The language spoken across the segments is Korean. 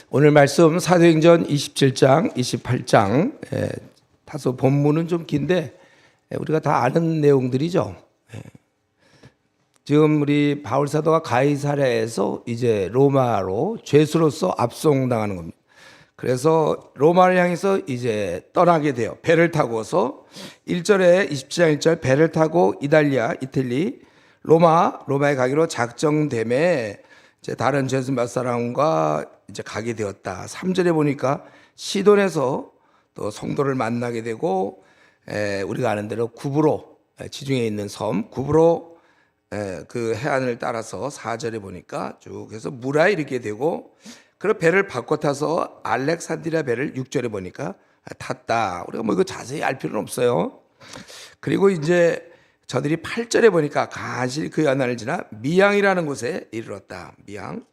오늘 말씀 사도행전 27장, 28장. 다소 본문은 좀 긴데 우리가 다 아는 내용들이죠. 지금 우리 바울 사도가 가이사랴에서 이제 로마로 죄수로서 압송당하는 겁니다. 그래서 로마를 향해서 이제 떠나게 돼요. 배를 타고서 1절에 27장 1절 배를 타고 이탈리 로마에 가기로 작정됨에 이제 다른 죄수 몇 사람과 이제 가게 되었다. 3절에 보니까 시돈에서 또 성도를 만나게 되고 우리가 아는 대로 구브로 지중해 있는 섬 구브로 그 해안을 따라서 4절에 보니까 쭉 해서 무라에 이르게 되고 그리고 배를 바꿔 타서 알렉산드리아 배를 6절에 보니까 탔다. 우리가 뭐 이거 자세히 알 필요는 없어요. 그리고 이제 저들이 8절에 보니까 간신히 그 연안을 지나 미양이라는 곳에 이르렀다. 미양.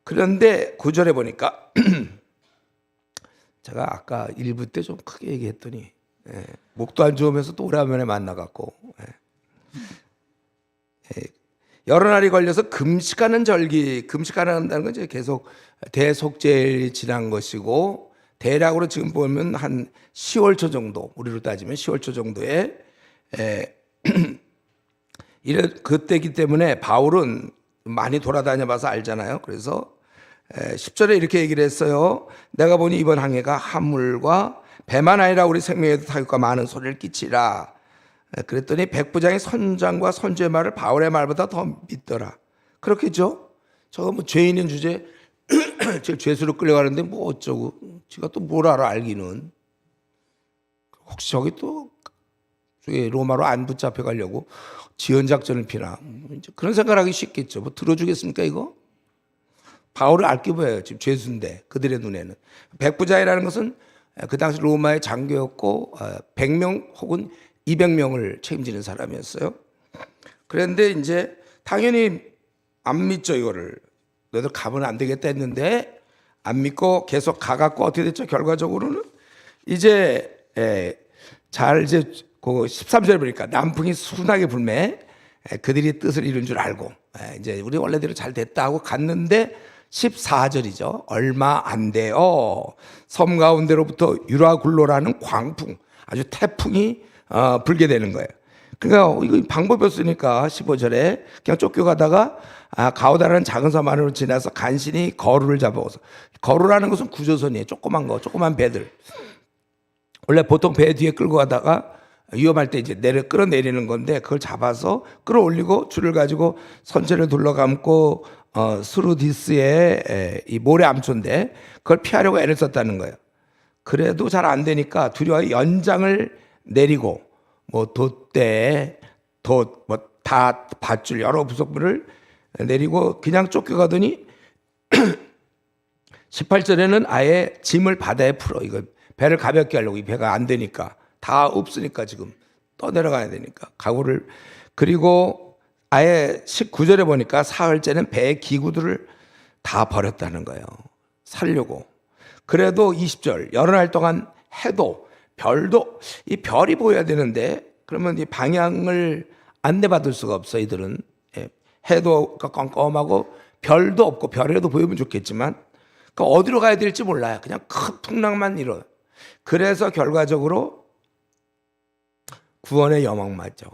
그런데 9절에 보니까 제가 아까 1부 때 좀 크게 얘기했더니 목도 안 좋으면서 또 오래간만에 만나갖고 여러 날이 걸려서 금식하는 절기, 금식한다는 건 이제 계속 대속죄일 지난 것이고 대략으로 지금 보면 한 10월 초 정도, 우리로 따지면 10월 초 정도에 그때이기 때문에 바울은 많이 돌아다녀 봐서 알잖아요. 그래서 10절에 이렇게 얘기를 했어요. 내가 보니 이번 항해가 함물과 배만 아니라 우리 생명에도 타격과 많은 소리를 끼치라. 그랬더니 백부장이 선장과 선주의 말을 바울의 말보다 더 믿더라. 그렇겠죠? 저거 뭐 죄인인 주제 제 죄수로 끌려가는데 뭐 어쩌고 지가 또 뭘 알기는. 혹시 저기 또 로마로 안 붙잡혀 가려고 지연작전을 피나 그런 생각을 하기 쉽겠죠. 뭐 들어주겠습니까 이거? 바울을 알게 보여요. 지금 죄수인데 그들의 눈에는. 백부장이라는 것은 그 당시 로마의 장교였고 100명 혹은 200명을 책임지는 사람이었어요. 그런데 이제 당연히 안 믿죠. 이거를 너희들 가면 안 되겠다 했는데 안 믿고 계속 가갖고 어떻게 됐죠? 결과적으로는 이제 잘 이제 그 13절에 보니까 남풍이 순하게 불매 그들이 뜻을 이룬 줄 알고 이제 우리 원래대로 잘 됐다 하고 갔는데 14절이죠. 얼마 안 돼요. 섬 가운데로부터 유라굴로라는 광풍, 아주 태풍이 불게 되는 거예요. 그러니까 이거 방법이 없으니까 15절에 그냥 쫓겨가다가 가오다라는 작은 섬 안으로 지나서 간신히 거루를 잡아서, 거루라는 것은 구조선이에요. 조그만 배들. 원래 보통 배 뒤에 끌고 가다가 위험할 때 이제 끌어내리는 건데 그걸 잡아서 끌어올리고 줄을 가지고 선체를 둘러감고 스루디스의 이 모래 암초인데 그걸 피하려고 애를 썼다는 거예요. 그래도 잘 안 되니까 두려워 연장을 내리고 뭐 돛대, 다 밧줄 여러 부속물을 내리고 그냥 쫓겨가더니 18절에는 아예 짐을 바다에 풀어. 이거 배를 가볍게 하려고. 이 배가 안 되니까 다 없으니까 지금 떠내려가야 되니까 각오를. 그리고 아예 19절에 보니까 사흘째는 배의 기구들을 다 버렸다는 거예요. 살려고. 그래도 20절 여러 날 동안 해도 별도 이 별이 보여야 되는데 그러면 이 방향을 안내받을 수가 없어. 이들은 해도 껌껌하고 별도 없고 별이라도 보이면 좋겠지만 그러니까 어디로 가야 될지 몰라요. 그냥 큰 풍랑만 일어요. 그래서 결과적으로 구원의 여망마죠.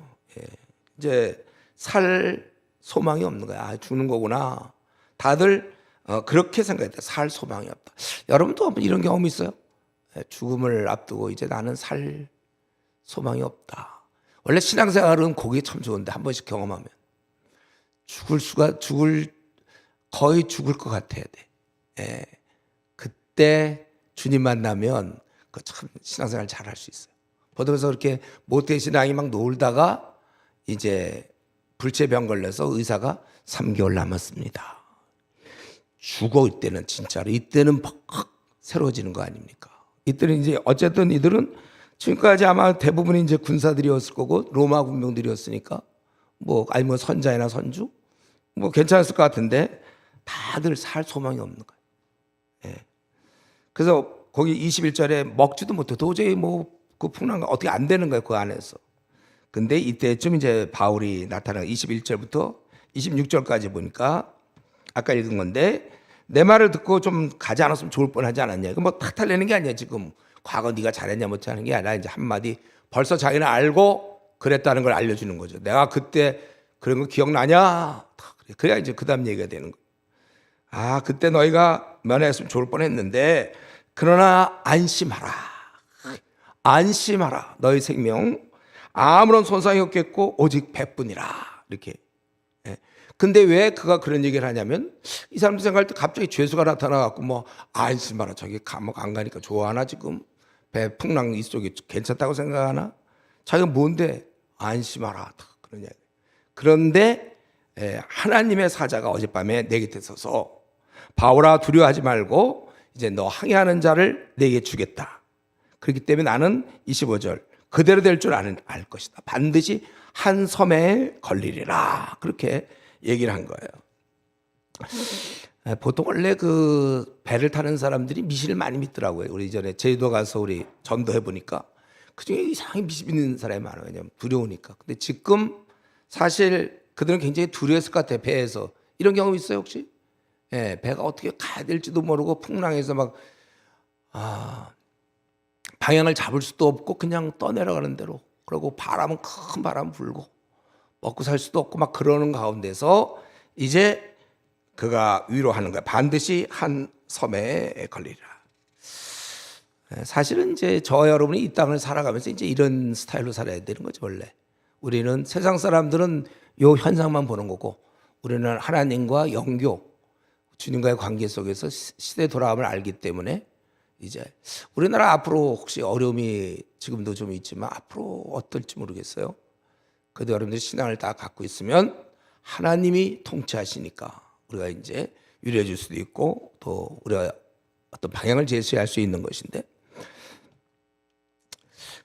이제 살 소망이 없는 거야. 죽는 거구나. 다들 그렇게 생각했다. 살 소망이 없다. 여러분도 한번 이런 경험 있어요? 죽음을 앞두고 이제 나는 살 소망이 없다. 원래 신앙생활은 그게 참 좋은데 한 번씩 경험하면 거의 죽을 것 같아야 돼. 그때 주님 만나면 그 참 신앙생활 잘 할 수 있어요. 보통에서 그렇게 모태신앙이 막 놀다가 이제 불치병 걸려서 의사가 3개월 남았습니다. 죽어. 이때는 진짜로 이때는 팍 새로워지는 거 아닙니까? 이때는 이제 어쨌든 이들은 지금까지 아마 대부분이 이제 군사들이었을 거고 로마 군병들이었으니까 뭐 아니면 선자이나 선주 뭐 괜찮았을 것 같은데 다들 살 소망이 없는 거예요. 그래서 거기 21절에 먹지도 못해. 도저히 뭐 그 풍랑 어떻게 안 되는 거예요. 그 안에서. 근데 이때쯤 이제 바울이 나타나 21절부터 26절까지 보니까 아까 읽은 건데 내 말을 듣고 좀 가지 않았으면 좋을 뻔하지 않았냐. 이거 뭐 탓하려는 게 아니야. 지금 과거 네가 잘했냐 못하는 게 아니라 이제 한마디 벌써 자기는 알고 그랬다는 걸 알려주는 거죠. 내가 그때 그런 거 기억나냐? 그래야 이제 그다음 얘기가 되는 거예요. 아, 그때 너희가 면회했으면 좋을 뻔했는데 그러나 안심하라. 안심하라. 너희 생명 아무런 손상이 없겠고 오직 백분이라. 이렇게. 예. 근데 왜 그가 그런 얘기를 하냐면 이 사람들 생각할 때 갑자기 죄수가 나타나갖고 뭐 안심하라. 저기 감옥 안 가니까 좋아하나 지금 배 풍랑 이쪽이 괜찮다고 생각하나? 자기가 뭔데 안심하라. 그런 이야기. 그런데 하나님의 사자가 어젯밤에 내 곁에 서서 바울아 두려워하지 말고 이제 너 항해하는 자를 내게 주겠다. 그렇기 때문에 나는 25절 그대로 될 줄 알 것이다. 반드시 한 섬에 걸리리라. 그렇게 얘기를 한 거예요. 보통 원래 그 배를 타는 사람들이 미신을 많이 믿더라고요. 우리 이전에 제주도 가서 우리 전도해 보니까 그중에 이상하게 미신 믿는 사람이 많아요. 왜냐하면 두려우니까. 근데 지금 사실 그들은 굉장히 두려웠을 것 같아요. 배에서. 이런 경험 있어요 혹시? 예, 배가 어떻게 가야 될지도 모르고 풍랑에서 막 방향을 잡을 수도 없고 그냥 떠내려가는 대로. 그리고 바람은 큰 바람 불고 먹고 살 수도 없고 막 그러는 가운데서 이제 그가 위로하는 거야. 반드시 한 섬에 걸리리라. 사실은 이제 저와 여러분이 이 땅을 살아가면서 이제 이런 스타일로 살아야 되는 거죠 원래. 우리는 세상 사람들은 요 현상만 보는 거고 우리는 하나님과 영교 주님과의 관계 속에서 시대 돌아감을 알기 때문에 이제 우리나라 앞으로 혹시 어려움이 지금도 좀 있지만 앞으로 어떨지 모르겠어요. 그래도 여러분들이 신앙을 다 갖고 있으면 하나님이 통치하시니까 우리가 이제 유리해 줄 수도 있고 또 우리가 어떤 방향을 제시할 수 있는 것인데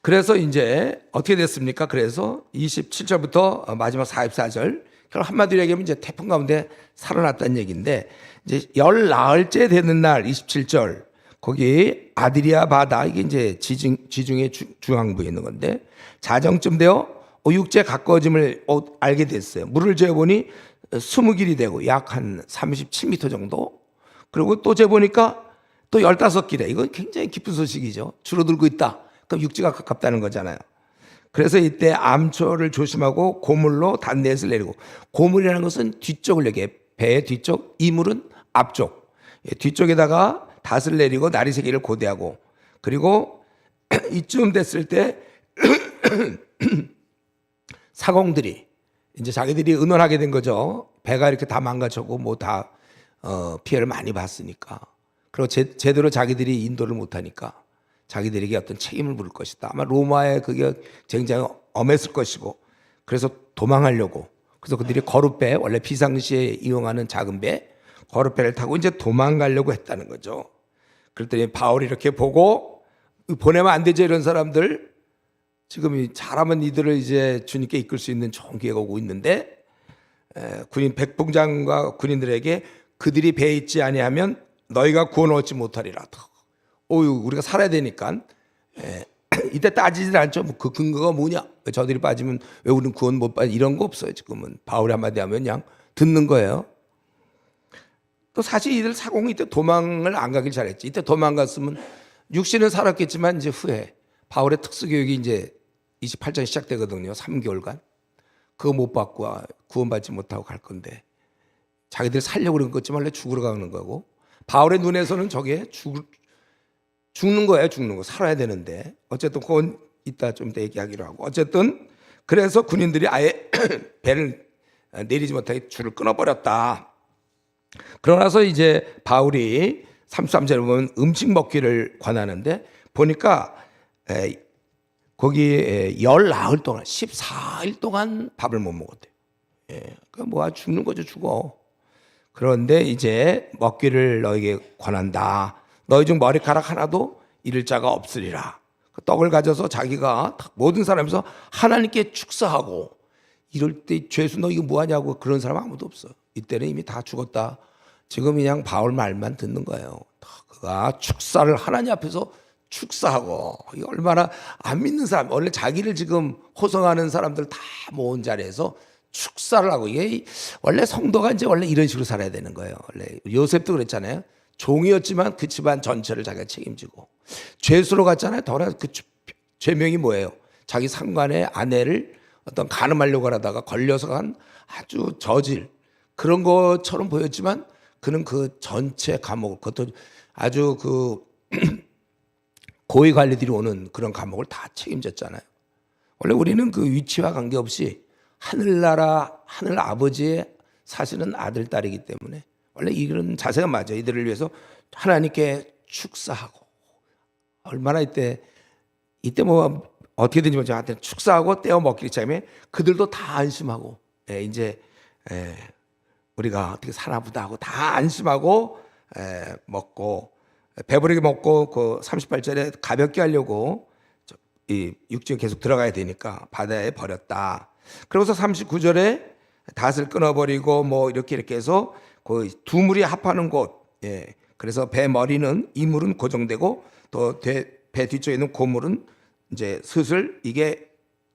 그래서 이제 어떻게 됐습니까? 그래서 27절부터 마지막 44절 결국 한마디로 얘기하면 이제 태풍 가운데 살아났다는 얘기인데 이제 열 나흘째 되는 날 27절 거기 아드리아 바다 이게 이제 지중해 중앙부에 있는 건데 자정쯤 되어 육지에 가까워짐을 알게 됐어요. 물을 재보니 20길이 되고 약 한 37m 정도. 그리고 또 재보니까 또 15길에 이건 굉장히 기쁜 소식이죠. 줄어들고 있다. 그럼 육지가 가깝다는 거잖아요. 그래서 이때 암초를 조심하고 고물로 단넷을 내리고 고물이라는 것은 뒤쪽을 얘기해. 배의 뒤쪽, 이물은 앞쪽. 뒤쪽에다가 닷을 내리고 나리새끼를 고대하고 그리고 이쯤 됐을 때 사공들이 이제 자기들이 의논하게 된 거죠. 배가 이렇게 다 망가졌고 뭐 다 피해를 많이 봤으니까. 그리고 제대로 자기들이 인도를 못하니까 자기들에게 어떤 책임을 물을 것이다. 아마 로마에 그게 굉장히 엄했을 것이고 그래서 도망하려고 그래서 그들이 거룻배 원래 비상시에 이용하는 작은 배 거룻배를 타고 이제 도망가려고 했다는 거죠. 그랬더니 바울이 이렇게 보고 보내면 안 되죠 이런 사람들 지금 잘하면 이들을 이제 주님께 이끌 수 있는 좋은 기회가 오고 있는데 군인 백봉장과 군인들에게 그들이 배에 있지 아니하면 너희가 구원을 얻지 못하리라. 우리가 살아야 되니까 이때 따지질 않죠. 그 근거가 뭐냐? 왜 저들이 빠지면 왜 우리는 구원 못 받? 이런 거 없어요. 지금은 바울이 한마디 하면 그냥 듣는 거예요. 또 사실 이들 사공이 이때 도망을 안 가길 잘했지. 이때 도망갔으면 육신은 살았겠지만 이제 후에 바울의 특수교육이 이제 28장 시작되거든요. 3개월간 그거 못 받고 구원받지 못하고 갈 건데 자기들 살려고 그런 거지 원래 죽으러 가는 거고 바울의 눈에서는 저게 죽는 거예요. 죽는 거 살아야 되는데 어쨌든 그건 이따 좀 더 얘기하기로 하고 어쨌든 그래서 군인들이 아예 배를 내리지 못하게 줄을 끊어버렸다. 그러고 나서 이제 바울이 33절에 보면 음식 먹기를 권하는데 보니까 거기 열 나흘 동안 14일 동안 밥을 못 먹었대요. 그러니까 뭐 죽는 거죠. 죽어. 그런데 이제 먹기를 너에게 권한다. 너희 중 머리카락 하나도 잃을 자가 없으리라. 그 떡을 가져서 자기가 모든 사람에서 하나님께 축사하고 이럴 때 죄수 너 이거 뭐하냐고 그런 사람 아무도 없어. 이때는 이미 다 죽었다. 지금 그냥 바울 말만 듣는 거예요. 그가 축사를 하나님 앞에서 축사하고 이거 얼마나 안 믿는 사람 원래 자기를 지금 호송하는 사람들 다 모은 자리에서 축사를 하고, 이게 원래 성도가 이제 원래 이런 식으로 살아야 되는 거예요. 원래 요셉도 그랬잖아요. 종이었지만 그 집안 전체를 자기가 책임지고, 죄수로 갔잖아요. 더나 그 죄명이 뭐예요? 자기 상관의 아내를 어떤 간음하려고 하다가 걸려서 간 아주 저질, 그런 것처럼 보였지만 그는 그 전체 감옥을, 그것도 아주 그 고위 관리들이 오는 그런 감옥을 다 책임졌잖아요. 원래 우리는 그 위치와 관계없이 하늘나라 하늘 아버지의 사실은 아들 딸이기 때문에 원래 이런 자세가 맞아요. 이들을 위해서 하나님께 축사하고, 얼마나 이때 뭐 어떻게든지 먼저 한테 축사하고 떼어 먹기 때문에 그들도 다 안심하고, 이제 우리가 어떻게 사나 보다 하고 다 안심하고 먹고, 배부르게 먹고, 그 38절에 가볍게 하려고 이 육지에 계속 들어가야 되니까 바다에 버렸다. 그러고서 39절에 닷을 끊어버리고 뭐 이렇게 해서 그 두 물이 합하는 곳, 그래서 배 머리는 이물은 고정되고 또 배 뒤쪽에 있는 고물은 이제 슬슬 이게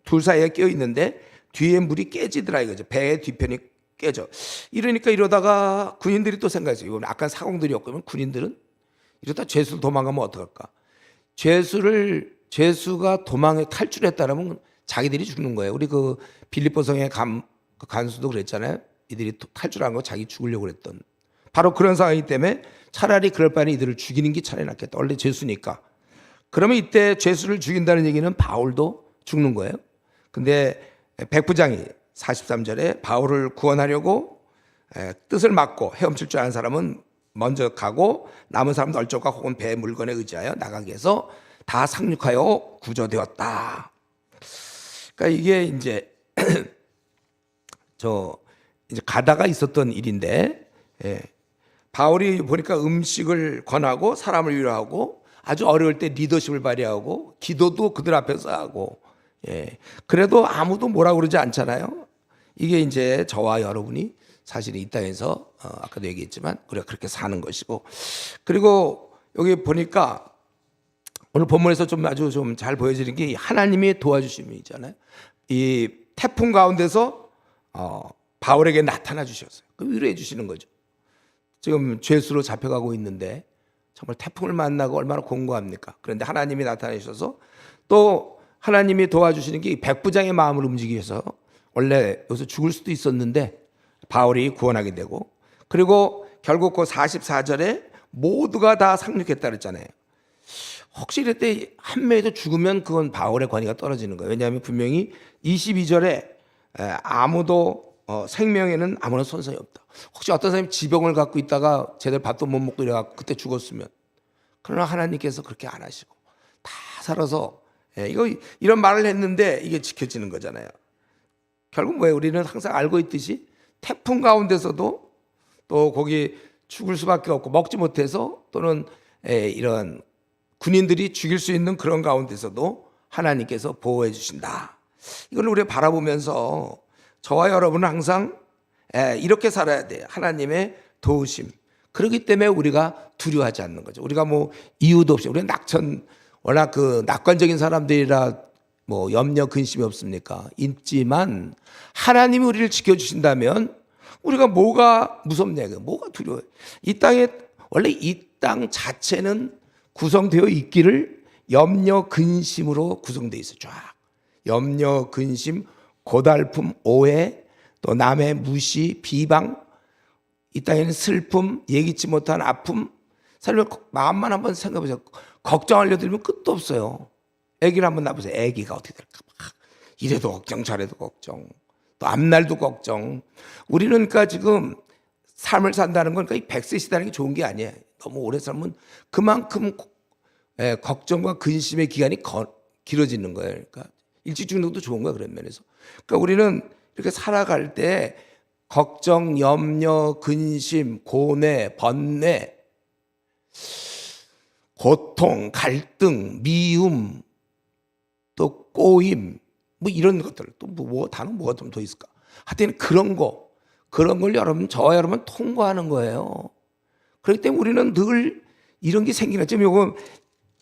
둘 사이에 껴 있는데 뒤에 물이 깨지더라 이거죠. 배의 뒤편이 깨져. 이러다가 군인들이 또 생각했어요. 이건 아까 사공들이었거든. 군인들은 이러다 죄수를 도망가면 어떡할까? 죄수가 도망에 탈출했다라면 자기들이 죽는 거예요. 우리 그 빌립보성의 그 간수도 그랬잖아요. 이들이 탈출한 거 자기 죽으려고 그랬던. 바로 그런 상황이기 때문에 차라리 그럴 바에는 이들을 죽이는 게 차라리 낫겠다. 원래 죄수니까. 그러면 이때 죄수를 죽인다는 얘기는 바울도 죽는 거예요. 근데 백부장이 43절에 바울을 구원하려고 뜻을 막고 헤엄칠 줄 아는 사람은 먼저 가고 남은 사람은 얼족과 혹은 배 물건에 의지하여 나가게 해서 다 상륙하여 구조되었다. 그러니까 이게 이제 이제 가다가 있었던 일인데, 바울이 보니까 음식을 권하고 사람을 위로하고 아주 어려울 때 리더십을 발휘하고 기도도 그들 앞에서 하고, 그래도 아무도 뭐라고 그러지 않잖아요. 이게 이제 저와 여러분이 사실 이 땅에서 아까도 얘기했지만 우리가 그렇게 사는 것이고, 그리고 여기 보니까 오늘 본문에서 좀 아주 좀 잘 보여지는 게 하나님의 도와주심이잖아요. 이 태풍 가운데서 바울에게 나타나 주셨어요. 위로해 주시는 거죠. 지금 죄수로 잡혀가고 있는데 정말 태풍을 만나고 얼마나 공고합니까? 그런데 하나님이 나타나 주셔서 또 하나님이 도와주시는 게 백부장의 마음을 움직이기 위해서, 원래 여기서 죽을 수도 있었는데 바울이 구원하게 되고, 그리고 결국 그 44절에 모두가 다 상륙했다 그랬잖아요. 혹시 이럴 때 한 명이도 죽으면 그건 바울의 권위가 떨어지는 거예요. 왜냐하면 분명히 22절에 아무도 생명에는 아무런 손상이 없다. 혹시 어떤 사람이 지병을 갖고 있다가 제대로 밥도 못 먹고 이래갖고 그때 죽었으면, 그러나 하나님께서 그렇게 안 하시고 다 살아서, 이런 말을 했는데 이게 지켜지는 거잖아요. 결국 뭐예요? 우리는 항상 알고 있듯이 태풍 가운데서도 또 거기 죽을 수밖에 없고 먹지 못해서, 또는 이런 군인들이 죽일 수 있는 그런 가운데서도 하나님께서 보호해 주신다. 이걸 우리가 바라보면서 저와 여러분은 항상 이렇게 살아야 돼요. 하나님의 도우심. 그렇기 때문에 우리가 두려워하지 않는 거죠. 우리가 뭐 이유도 없이, 우리는 워낙 그 낙관적인 사람들이라 뭐 염려 근심이 없습니까? 있지만 하나님이 우리를 지켜주신다면 우리가 뭐가 무섭냐, 뭐가 두려워요. 이 땅에 원래 이 땅 자체는 구성되어 있기를 염려 근심으로 구성되어 있어요. 쫙 염려 근심, 고달픔, 오해, 또 남의 무시, 비방, 이 땅에는 슬픔, 예기치 못한 아픔. 사실 마음만 한번 생각해 보세요. 걱정하려 들면 끝도 없어요. 아기를 한번 놔보세요. 아기가 어떻게 될까 막 이래도 걱정 저래도 걱정, 또 앞날도 걱정. 우리는 그러니까 지금 삶을 산다는 건 그러니까 100세 시다는 게 좋은 게 아니에요. 너무 오래 살면 그만큼 걱정과 근심의 기간이 길어지는 거예요. 그러니까 일찍 죽는 것도 좋은 거예요. 그런 면에서. 그러니까 우리는 이렇게 살아갈 때 걱정, 염려, 근심, 고뇌, 번뇌, 고통, 갈등, 미움, 또 꼬임, 뭐 이런 것들, 또 단어 뭐가 좀 더 있을까? 하여튼 그런 걸 저와 여러분 통과하는 거예요. 그렇기 때문에 우리는 늘 이런 게 생기는. 지금 요거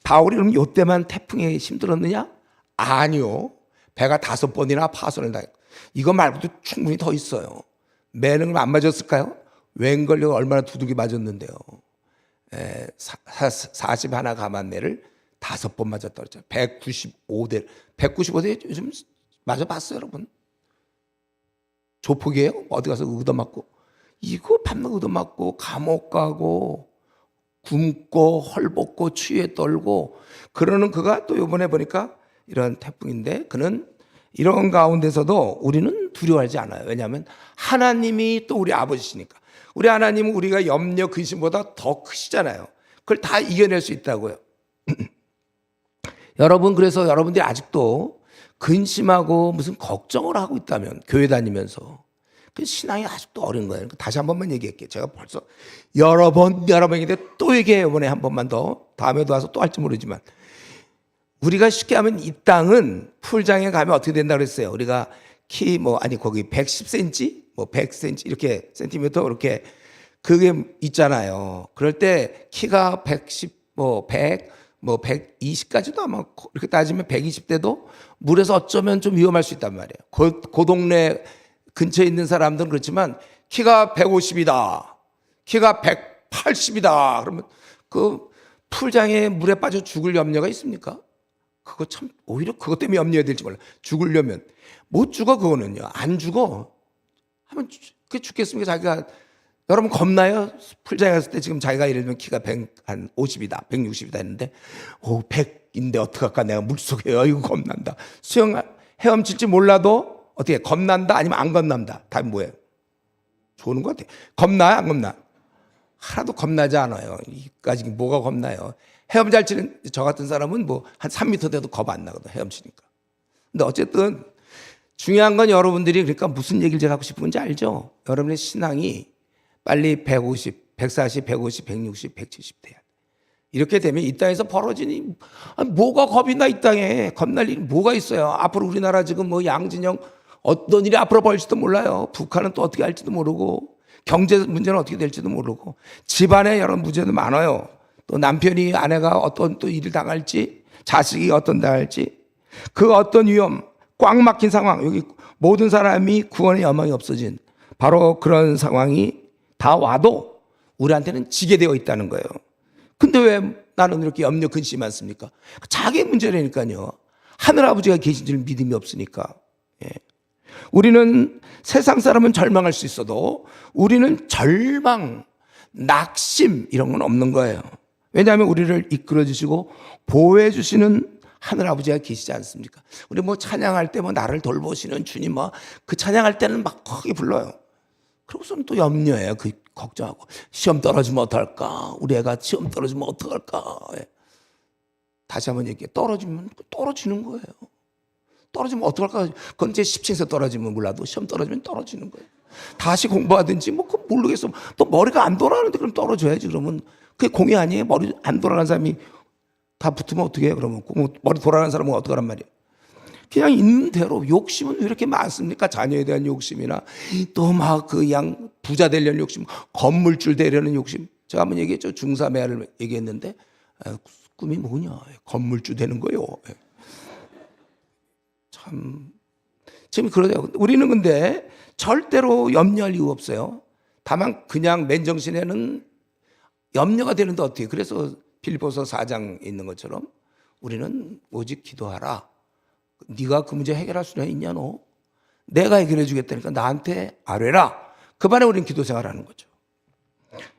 바울이 그럼 요때만 태풍에 힘들었느냐? 아니요. 배가 5번이나 파손을 당했고, 이거 말고도 충분히 더 있어요. 매는 안 맞았을까요? 웬걸요 얼마나 두들기 맞았는데요. 41 가만매를 5번 맞았다 그랬죠. 195대 요즘 맞아봤어요, 여러분? 조폭이에요? 어디 가서 얻어맞고. 이거 밤낮 얻어맞고 감옥 가고 굶고 헐벗고 추위에 떨고 그러는 그가 또 이번에 보니까 이런 태풍인데 그는 이런 가운데서도 우리는 두려워하지 않아요. 왜냐하면 하나님이 또 우리 아버지시니까. 우리 하나님은 우리가 염려 근심보다 더 크시잖아요. 그걸 다 이겨낼 수 있다고요. 여러분, 그래서 여러분들이 아직도 근심하고 무슨 걱정을 하고 있다면 교회 다니면서 그 신앙이 아직도 어린 거예요. 다시 한 번만 얘기할게요. 제가 벌써 여러 번인데 또 얘기해요. 이번에 한 번만 더. 다음에도 와서 또 할지 모르지만 우리가 쉽게 하면 이 땅은 풀장에 가면 어떻게 된다 그랬어요. 우리가 거기 110cm, 100cm 이렇게 센티미터 이렇게 그게 있잖아요. 그럴 때 키가 110, 100, 120까지도 아마 이렇게 따지면 120대도 물에서 어쩌면 좀 위험할 수 있단 말이에요. 그 동네 근처에 있는 사람들은 그렇지만 키가 150이다. 키가 180이다. 그러면 그 풀장에 물에 빠져 죽을 염려가 있습니까? 그거 참 오히려 그것 때문에 염려해야 될지 몰라. 죽으려면 못 죽어. 그거는요 안 죽어. 하면 그게 죽겠습니까? 자기가 여러분 겁나요? 풀장에 갔을 때 지금 자기가 예를 들면 키가 150이다 160이다 했는데 100인데 어떡할까 내가 물속에 이거 겁난다. 수영 헤엄칠지 몰라도 어떻게 겁난다 아니면 안 겁난다. 답이 뭐예요? 좋은 것 같아요. 겁나요 안 겁나? 하나도 겁나지 않아요. 이까지 뭐가 겁나요? 헤엄 잘 치는 저 같은 사람은 한 3m 돼도 겁 안 나거든 헤엄치니까. 근데 어쨌든 중요한 건 여러분들이 그러니까 무슨 얘기를 제가 하고 싶은 건지 알죠? 여러분의 신앙이 빨리 150, 140, 150, 160, 170 돼야 돼. 이렇게 되면 이 땅에서 벌어지니 뭐가 겁이 나. 이 땅에 겁날 일이 뭐가 있어요. 앞으로 우리나라 지금 양진영 어떤 일이 앞으로 벌일지도 몰라요. 북한은 또 어떻게 할지도 모르고 경제 문제는 어떻게 될지도 모르고 집안에 여러 문제도 많아요. 또 남편이 아내가 어떤 또 일을 당할지 자식이 어떤 당할지 그 어떤 위험 꽉 막힌 상황 여기 모든 사람이 구원의 여망이 없어진 바로 그런 상황이 다 와도 우리한테는 지게 되어 있다는 거예요. 근데 왜 나는 이렇게 염려 근심이 많습니까? 자기 문제라니까요. 하늘아버지가 계신 줄 믿음이 없으니까. 우리는 세상 사람은 절망할 수 있어도 우리는 절망, 낙심 이런 건 없는 거예요. 왜냐하면 우리를 이끌어 주시고 보호해 주시는 하늘아버지가 계시지 않습니까? 우리 찬양할 때 나를 돌보시는 주님 그 찬양할 때는 막 크게 불러요. 그러고서는 또 염려해요. 그 걱정하고 시험 떨어지면 어떡할까? 우리 애가 시험 떨어지면 어떡할까? 다시 한번 얘기해. 떨어지면 떨어지는 거예요. 떨어지면 어떡할까? 그건 이제 10층에서 떨어지면 몰라도 시험 떨어지면 떨어지는 거예요. 다시 공부하든지 그거 모르겠어. 또 머리가 안 돌아가는데 그럼 떨어져야지. 그러면 그게 공이 아니에요. 머리 안 돌아가는 사람이 다 붙으면 어떻게 해요? 그러면 머리 돌아가는 사람은 어떡하란 말이에요? 그냥 있는 대로. 욕심은 왜 이렇게 많습니까? 자녀에 대한 욕심이나 또 부자 되려는 욕심, 건물줄 되려는 욕심. 제가 한번 얘기했죠. 중사매를 얘기했는데 꿈이 뭐냐? 건물주 되는 거요. 참 지금 그러죠. 우리는 근데 절대로 염려할 이유 없어요. 다만 그냥 맨정신에는 염려가 되는데 어떻게? 그래서 빌립보서 4장에 있는 것처럼 우리는 오직 기도하라. 네가 그 문제 해결할 수는 있냐 너? 내가 해결해 주겠다니까 나한테 아뢰라. 그 반에 우리는 기도 생활하는 거죠.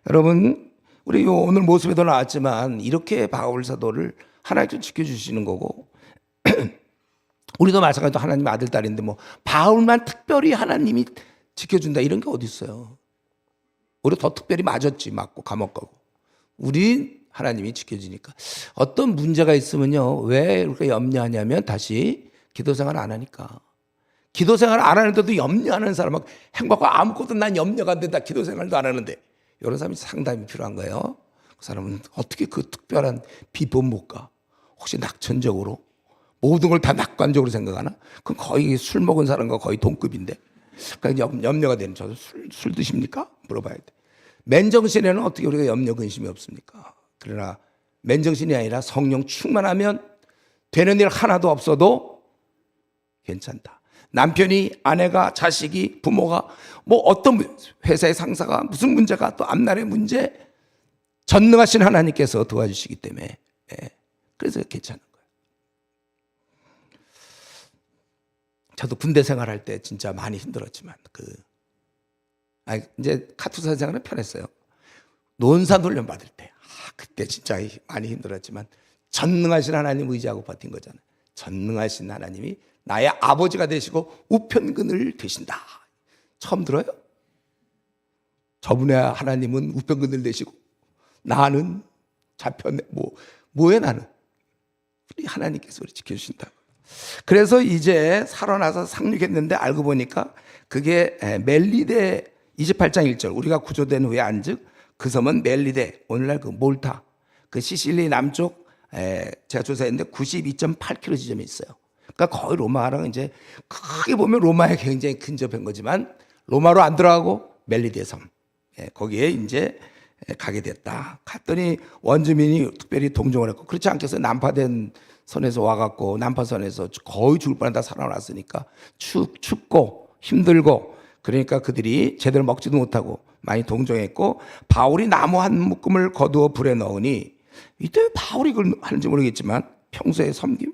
여러분 우리 오늘 모습에도 나왔지만 이렇게 바울 사도를 하나님께서 지켜주시는 거고 우리도 마찬가지로 하나님 아들 딸인데 바울만 특별히 하나님이 지켜준다 이런 게 어디 있어요? 우리 더 특별히 맞고 감옥 가고 우리 하나님이 지켜주니까 어떤 문제가 있으면요 왜 이렇게 염려하냐면 다시 기도 생활 안 하니까. 기도 생활 안 하는데도 염려하는 사람하고 행복하고 아무것도 난 염려가 안 된다 기도 생활도 안 하는데 이런 사람이 상담이 필요한 거예요. 그 사람은 어떻게 그 특별한 비법 못 가? 혹시 낙천적으로 모든 걸 다 낙관적으로 생각하나? 그건 거의 술 먹은 사람과 거의 동급인데. 그러니까 염려가 되는 저도 술 드십니까? 물어봐야 돼. 맨정신에는 어떻게 우리가 염려 근심이 없습니까? 그러나 맨정신이 아니라 성령 충만하면 되는 일 하나도 없어도 괜찮다. 남편이, 아내가, 자식이, 부모가, 뭐 어떤 회사의 상사가 무슨 문제가 또 앞날의 문제, 전능하신 하나님께서 도와주시기 때문에, 그래서 괜찮은 거예요. 저도 군대 생활할 때 진짜 많이 힘들었지만 이제 카투사 생활은 편했어요. 논산훈련 받을 때 그때 진짜 많이 힘들었지만 전능하신 하나님 의지하고 버틴 거잖아요. 전능하신 하나님이 나의 아버지가 되시고 우편근을 되신다. 처음 들어요? 저분의 하나님은 우편근을 되시고 나는 좌편에 뭐에 나는 우리 하나님께서 우리 지켜주신다. 그래서 이제 살아나서 상륙했는데 알고 보니까 그게 멜리데 28장 1절 우리가 구조된 후에 안즉 그 섬은 멜리데 오늘날 그 몰타 그 시실리 남쪽 제가 조사했는데 92.8km 지점에 있어요. 그러니까 거의 로마랑 이제 크게 보면 로마에 굉장히 근접한 거지만 로마로 안 들어가고 멜리데 섬 거기에 이제 가게 됐다. 갔더니 원주민이 특별히 동정을 했고 그렇지 않겠어요. 난파된 선에서 와갖고 난파선에서 거의 죽을 뻔하다 살아났으니까 춥고 힘들고 그러니까 그들이 제대로 먹지도 못하고 많이 동정했고 바울이 나무 한 묶음을 거두어 불에 넣으니 이때 왜 바울이 그걸 하는지 모르겠지만 평소에 섬김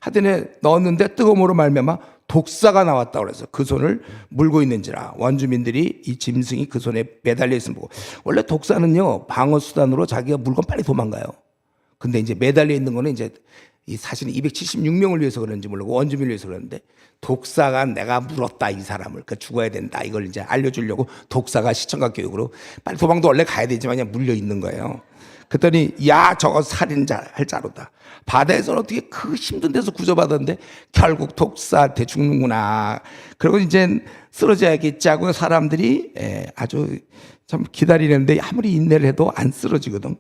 하여튼 넣었는데 뜨거움으로 말미암아 독사가 나왔다 그래서 그 손을 물고 있는지라 원주민들이 이 짐승이 그 손에 매달려 있음을 보고 원래 독사는요 방어 수단으로 자기가 물건 빨리 도망가요. 근데 이제 매달려 있는 거는 이제 이 사실은 276명을 위해서 그런지 모르고 원주민을 위해서 그러는데 독사가 내가 물었다 이 사람을 그러니까 죽어야 된다 이걸 이제 알려주려고 독사가 시청각 교육으로 빨리 도망도 원래 가야 되지만 그냥 물려 있는 거예요. 그랬더니 야 저거 살인자 할 자로다. 바다에서는 어떻게 그 힘든 데서 구조받았는데 결국 독사한테 죽는구나. 그리고 이제 쓰러져야겠지 하고 사람들이 아주 참 기다리는데 아무리 인내를 해도 안 쓰러지거든.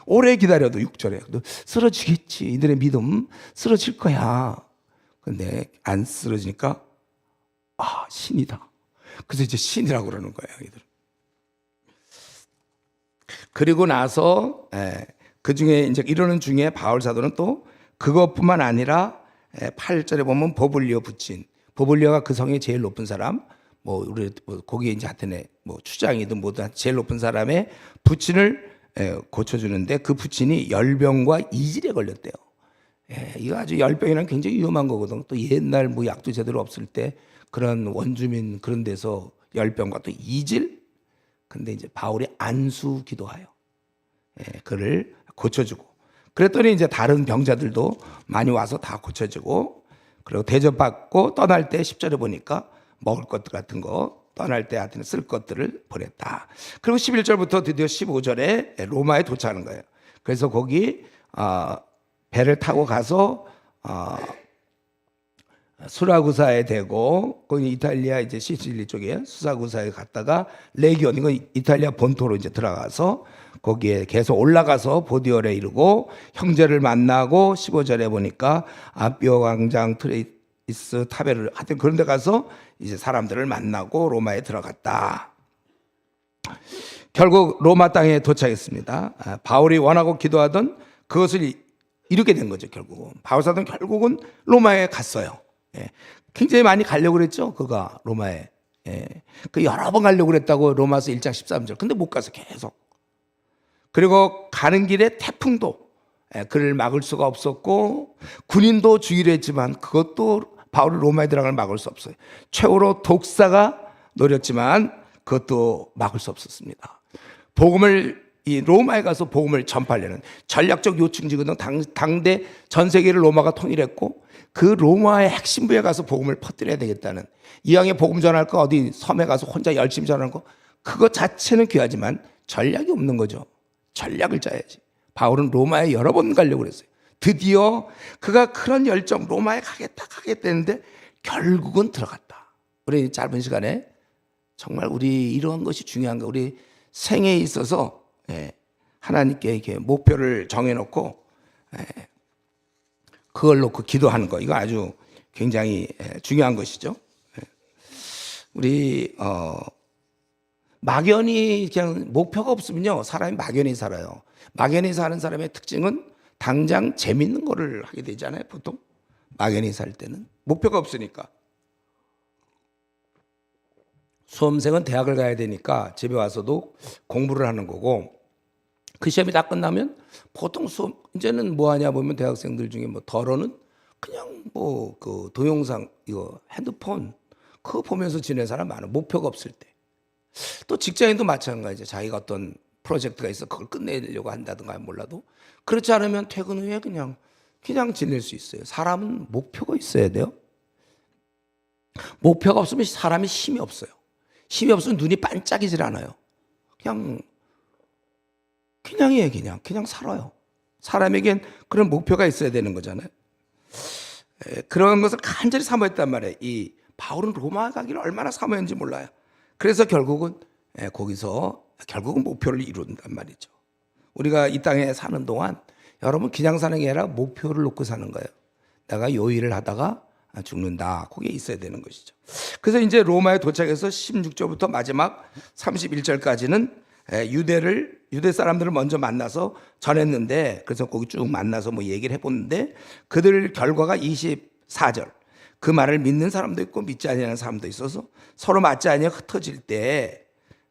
오래 기다려도 6절에 쓰러지겠지. 이들의 믿음 쓰러질 거야. 근데 안 쓰러지니까 신이다. 그래서 이제 신이라고 그러는 거예요. 이들. 그리고 나서 그 중에 이제 이러는 중에 바울 사도는 또 그것뿐만 아니라 8절에 보면 보블리오 부친 보블리오가 그 성의 제일 높은 사람 우리 거기에 이제 하여튼에 추장이든 뭐든 제일 높은 사람의 부친을 고쳐주는데 그 부친이 열병과 이질에 걸렸대요. 이거 아주 열병이란 굉장히 위험한 거거든. 또 옛날 약도 제대로 없을 때 그런 원주민 그런 데서 열병과 또 이질. 근데 이제 바울이 안수 기도하여 그를 고쳐주고 그랬더니 이제 다른 병자들도 많이 와서 다 고쳐주고 그리고 대접받고 떠날 때 10절에 보니까 먹을 것들 같은 거 떠날 때 하여튼 쓸 것들을 보냈다. 그리고 11절부터 드디어 15절에 로마에 도착하는 거예요. 그래서 거기 배를 타고 가서 수라구사에 대고 거기 이탈리아 이제 시칠리 쪽에 수사구사에 갔다가 레기온 이거 이탈리아 본토로 이제 들어가서 거기에 계속 올라가서 보디올에 이르고 형제를 만나고 15절에 보니까 아비오 광장 트레이스 타베르 하여튼 그런 데 가서 이제 사람들을 만나고 로마에 들어갔다. 결국 로마 땅에 도착했습니다. 바울이 원하고 기도하던 그것을 이루게 된 거죠. 결국은 바울 사도는 결국은 로마에 갔어요. 굉장히 많이 가려고 그랬죠. 그가 로마에 그 여러 번 가려고 그랬다고 로마서 1장 13절. 근데 못 가서 계속. 그리고 가는 길에 태풍도 그를 막을 수가 없었고 군인도 주의를 했지만 그것도 바울이 로마에 들어가는 걸 막을 수 없어요. 최후로 독사가 노렸지만 그것도 막을 수 없었습니다. 이 로마에 가서 복음을 전파하려는 전략적 요충지거든. 당대 전 세계를 로마가 통일했고 그 로마의 핵심부에 가서 복음을 퍼뜨려야 되겠다는 이왕에 복음 전할 거 어디 섬에 가서 혼자 열심히 전하는 거 그거 자체는 귀하지만 전략이 없는 거죠. 전략을 짜야지. 바울은 로마에 여러 번 가려고 그랬어요. 드디어 그가 그런 열정 로마에 가겠다 했는데 결국은 들어갔다. 우리 짧은 시간에 정말 우리 이러한 것이 중요한 거. 우리 생에 있어서 하나님께 이렇게 목표를 정해놓고 그걸 놓고 기도하는 거 이거 아주 굉장히 중요한 것이죠. 우리 막연히 그냥 목표가 없으면요 사람이 막연히 살아요. 막연히 사는 사람의 특징은 당장 재밌는 거를 하게 되잖아요. 보통 막연히 살 때는 목표가 없으니까 수험생은 대학을 가야 되니까 집에 와서도 공부를 하는 거고, 그 시험이 다 끝나면 보통 수험, 이제는 뭐 하냐 보면 대학생들 중에 뭐 덜어는 그냥 뭐 그 동영상 이거 핸드폰 그거 보면서 지낸 사람 많아. 목표가 없을 때. 또 직장인도 마찬가지죠. 자기가 어떤 프로젝트가 있어 그걸 끝내려고 한다든가 몰라도 그렇지 않으면 퇴근 후에 그냥 지낼 수 있어요. 사람은 목표가 있어야 돼요. 목표가 없으면 사람이 힘이 없어요. 힘이 없으면 눈이 반짝이질 않아요. 그냥이에요. 그냥 살아요. 사람에겐 그런 목표가 있어야 되는 거잖아요. 그런 것을 간절히 사모했단 말이에요. 이 바울은 로마 가기를 얼마나 사모했는지 몰라요. 그래서 결국은 결국은 목표를 이룬단 말이죠. 우리가 이 땅에 사는 동안 여러분 그냥 사는 게 아니라 목표를 놓고 사는 거예요. 내가 요 일을 하다가 죽는다. 그게 있어야 되는 것이죠. 그래서 이제 로마에 도착해서 16절부터 마지막 31절까지는 유대 사람들을 먼저 만나서 전했는데, 그래서 거기 쭉 만나서 뭐 얘기를 해보는데, 그들 결과가 24절. 그 말을 믿는 사람도 있고 믿지 아니하는 사람도 있어서 서로 맞지 아니하 흩어질 때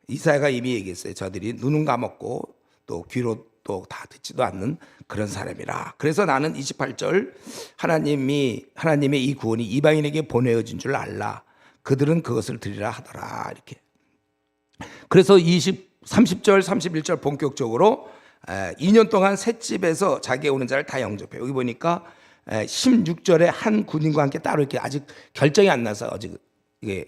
이사야가 이미 얘기했어요. 저들이 눈은 감았고 또 귀로 또 다 듣지도 않는 그런 사람이라. 그래서 나는 28절 하나님의 이 구원이 이방인에게 보내어진 줄 알라. 그들은 그것을 들으라 하더라. 이렇게. 그래서 30절 31절 본격적으로 2년 동안 셋집에서 자기에 오는 자를 다 영접해요. 여기 보니까 16절에 한 군인과 함께 따로 이렇게 아직 결정이 안 나서 아직 이게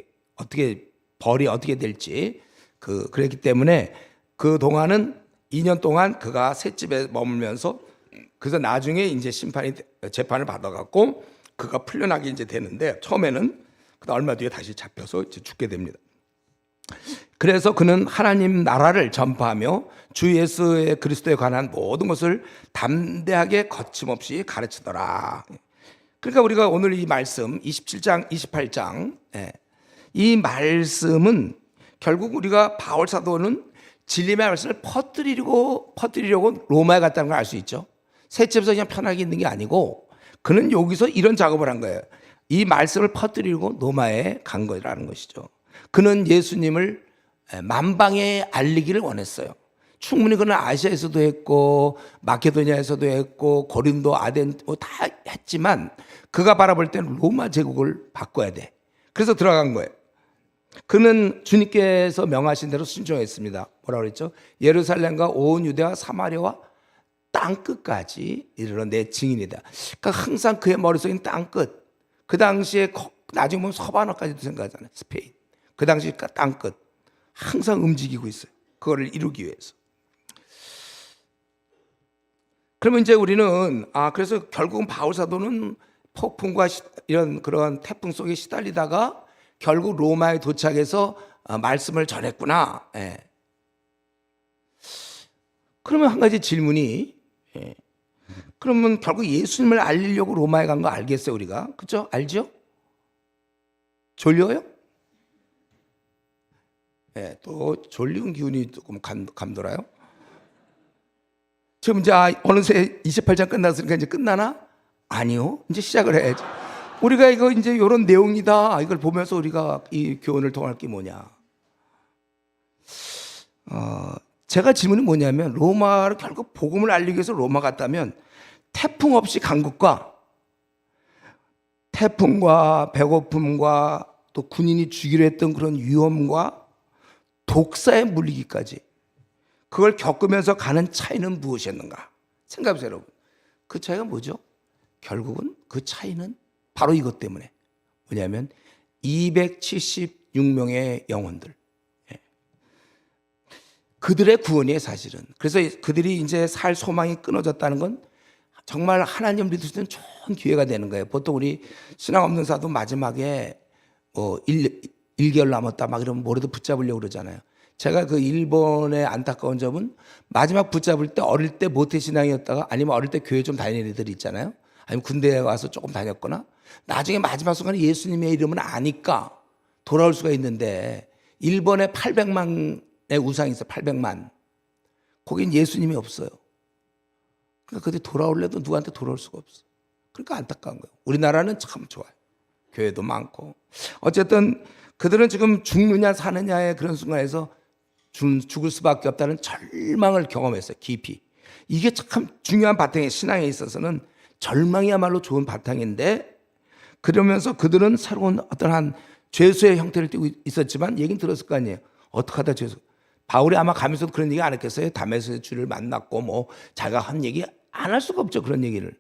벌이 어떻게 될지 그랬기 때문에 그 동안은 2년 동안 그가 셋집에 머물면서, 그래서 나중에 이제 재판을 받아갖고 그가 풀려나게 이제 되는데, 처음에는 얼마 뒤에 다시 잡혀서 이제 죽게 됩니다. 그래서 그는 하나님 나라를 전파하며 주 예수의 그리스도에 관한 모든 것을 담대하게 거침없이 가르치더라. 그러니까 우리가 오늘 이 말씀 27장 28장 이 말씀은 결국 우리가 바울 사도는 진리의 말씀을 퍼뜨리려고 로마에 갔다는 걸 알 수 있죠. 셋집에서 그냥 편하게 있는 게 아니고 그는 여기서 이런 작업을 한 거예요. 이 말씀을 퍼뜨리려고 로마에 간 거라는 것이죠. 그는 예수님을 만방에 알리기를 원했어요. 충분히 그는 아시아에서도 했고 마케도니아에서도 했고 고린도 아덴 다 했지만 그가 바라볼 때는 로마 제국을 바꿔야 돼. 그래서 들어간 거예요. 그는 주님께서 명하신 대로 순종했습니다. 뭐라고 그랬죠? 예루살렘과 온 유대와 사마리아와 땅끝까지 이르러 내 증인이다. 그러니까 항상 그의 머릿속에는 땅끝. 그 당시에 나중에 보면 서바나까지도 생각하잖아요. 스페인. 그 당시 땅끝. 항상 움직이고 있어요. 그거를 이루기 위해서. 그러면 이제 우리는 그래서 결국은 바울 사도는 폭풍과 이런 그런 태풍 속에 시달리다가 결국 로마에 도착해서 말씀을 전했구나. 그러면 한 가지 질문이, 그러면 결국 예수님을 알리려고 로마에 간 거 알겠어요, 우리가? 그렇죠? 알죠? 졸려요? 또 졸리운 기운이 조금 감돌아요. 지금 이제 어느새 28장 끝났으니까 이제 끝나나? 아니요. 이제 시작을 해야지. 우리가 이거 이제 이런 내용이다. 이걸 보면서 우리가 이 교훈을 통할 게 뭐냐? 제가 질문이 뭐냐면, 로마를 결국 복음을 알리기 위해서 로마 갔다면 태풍 없이 간 것과 태풍과 배고픔과 또 군인이 죽이려 했던 그런 위험과 독사에 물리기까지 그걸 겪으면서 가는 차이는 무엇이었는가? 생각해보세요, 여러분. 그 차이가 뭐죠? 결국은 그 차이는 바로 이것 때문에 뭐냐면 276명의 영혼들, 그들의 구원이에요, 사실은. 그래서 그들이 이제 살 소망이 끊어졌다는 건 정말 하나님 믿을 수 있는 좋은 기회가 되는 거예요. 보통 우리 신앙 없는 사도 마지막에 1개월 남았다 막 이러면 뭐라도 붙잡으려고 그러잖아요. 제가 그 일본의 안타까운 점은 마지막 붙잡을 때 어릴 때 모태신앙이었다가 아니면 어릴 때 교회 좀 다니는 애들 있잖아요. 아니면 군대에 와서 조금 다녔거나 나중에 마지막 순간에 예수님의 이름은 아니까 돌아올 수가 있는데, 일본에 800만의 우상이 있어요. 800만. 거긴 예수님이 없어요. 그러니까 그들이 돌아올래도 누구한테 돌아올 수가 없어. 그러니까 안타까운 거예요. 우리나라는 참 좋아요. 교회도 많고. 어쨌든 그들은 지금 죽느냐 사느냐의 그런 순간에서 죽을 수밖에 없다는 절망을 경험했어요. 깊이. 이게 참 중요한 바탕에, 신앙에 있어서는 절망이야말로 좋은 바탕인데, 그러면서 그들은 새로운 어떤 한 죄수의 형태를 띠고 있었지만 얘기는 들었을 거 아니에요. 어떻게 하다 죄수. 바울이 아마 가면서도 그런 얘기 안 했겠어요? 다메섹에서 주를 만났고 뭐 자기가 한 얘기 안 할 수가 없죠. 그런 얘기를.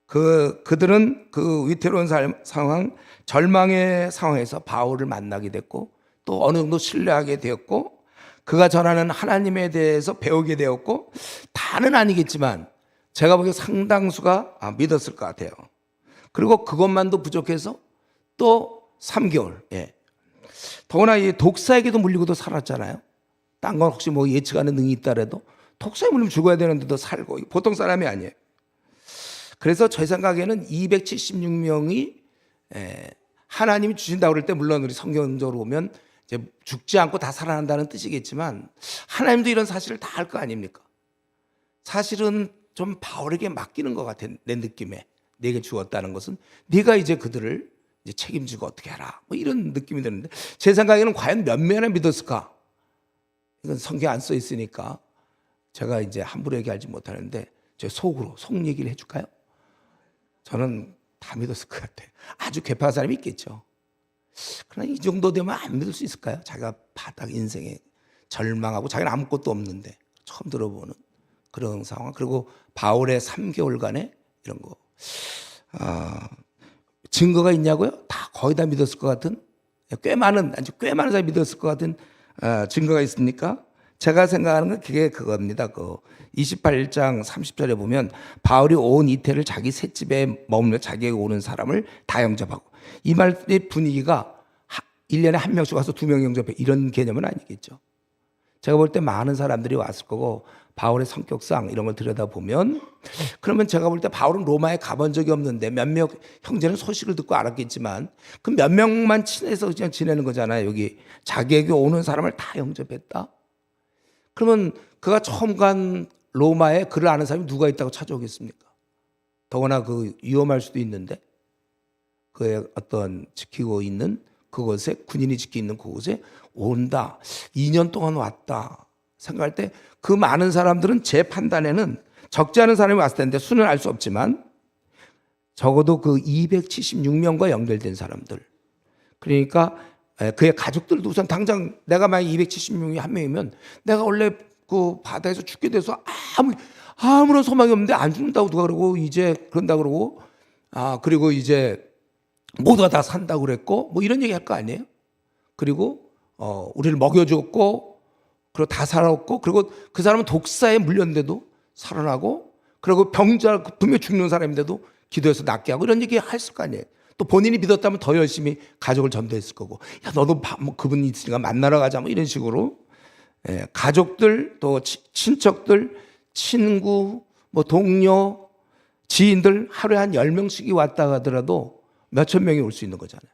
그들은 그 위태로운 상황, 절망의 상황에서 바울을 만나게 됐고, 또 어느 정도 신뢰하게 되었고, 그가 전하는 하나님에 대해서 배우게 되었고, 다는 아니겠지만 제가 보기에 상당수가 믿었을 것 같아요. 그리고 그것만도 부족해서 또 3개월. 예. 더구나 이 독사에게도 물리고도 살았잖아요. 딴 건 혹시 뭐 예측하는 능이 있다라도 독사에 물리면 죽어야 되는데도 살고, 보통 사람이 아니에요. 그래서 제 생각에는 276명이 하나님이 주신다고 그럴 때, 물론 우리 성경적으로 보면 이제 죽지 않고 다 살아난다는 뜻이겠지만, 하나님도 이런 사실을 다 알 거 아닙니까? 사실은 좀 바울에게 맡기는 것 같아. 내 느낌에. 내게 주었다는 것은 네가 이제 그들을 이제 책임지고 어떻게 해라, 뭐 이런 느낌이 드는데, 제 생각에는 과연 몇 명이나 믿었을까? 이건 성경 안 써 있으니까 제가 이제 함부로 얘기하지 못하는데, 제 속으로 속 얘기를 해줄까요? 저는 다 믿었을 것 같아요. 아주 괴팍한 사람이 있겠죠. 그러나 이 정도 되면 안 믿을 수 있을까요? 자기가 바닥 인생에 절망하고 자기는 아무것도 없는데 처음 들어보는 그런 상황. 그리고 바울의 3개월간의 이런 거. 증거가 있냐고요? 다 거의 다 믿었을 것 같은, 꽤 많은 사람이 믿었을 것 같은 증거가 있습니까? 제가 생각하는 건 그게 그겁니다. 그 28장 30절에 보면 바울이 온 이태를 자기 셋집에 머물며 자기에게 오는 사람을 다 영접하고, 이 말의 분위기가 1년에 한 명씩 와서 2명 영접해, 이런 개념은 아니겠죠. 제가 볼 때 많은 사람들이 왔을 거고, 바울의 성격상 이런 걸 들여다보면, 그러면 제가 볼 때 바울은 로마에 가본 적이 없는데 몇몇 형제는 소식을 듣고 알았겠지만 그 몇 명만 친해서 그냥 지내는 거잖아요. 여기 자기에게 오는 사람을 다 영접했다. 그러면 그가 처음 간 로마에 그를 아는 사람이 누가 있다고 찾아오겠습니까? 더구나 그 위험할 수도 있는데, 그의 어떤 지키고 있는 그곳에, 군인이 지키고 있는 그곳에 온다, 2년 동안 왔다 생각할 때, 그 많은 사람들은 제 판단에는 적지 않은 사람이 왔을 텐데, 수는 알 수 없지만 적어도 그 276명과 연결된 사람들, 그러니까 그의 가족들도 우선 당장, 내가 만약 276명이 한 명이면 내가 원래 그 바다에서 죽게 돼서 아무런 소망이 없는데 안 죽는다고 누가 그러고, 이제 그런다 그러고, 그리고 이제 모두가 다 산다고 그랬고, 뭐 이런 얘기 할 거 아니에요? 그리고 우리를 먹여줬고, 그리고 다 살았고, 그리고 그 사람은 독사에 물렸는데도 살아나고, 그리고 병자 분명히 죽는 사람인데도 기도해서 낫게 하고, 이런 얘기 했을 거 아니에요. 또 본인이 믿었다면 더 열심히 가족을 전도했을 거고, 야 너도 뭐 그분 있으니까 만나러 가자, 뭐 이런 식으로. 가족들, 또 친척들, 친구, 뭐 동료, 지인들 하루에 한 10명씩이 왔다 하더라도 몇천 명이 올 수 있는 거잖아요.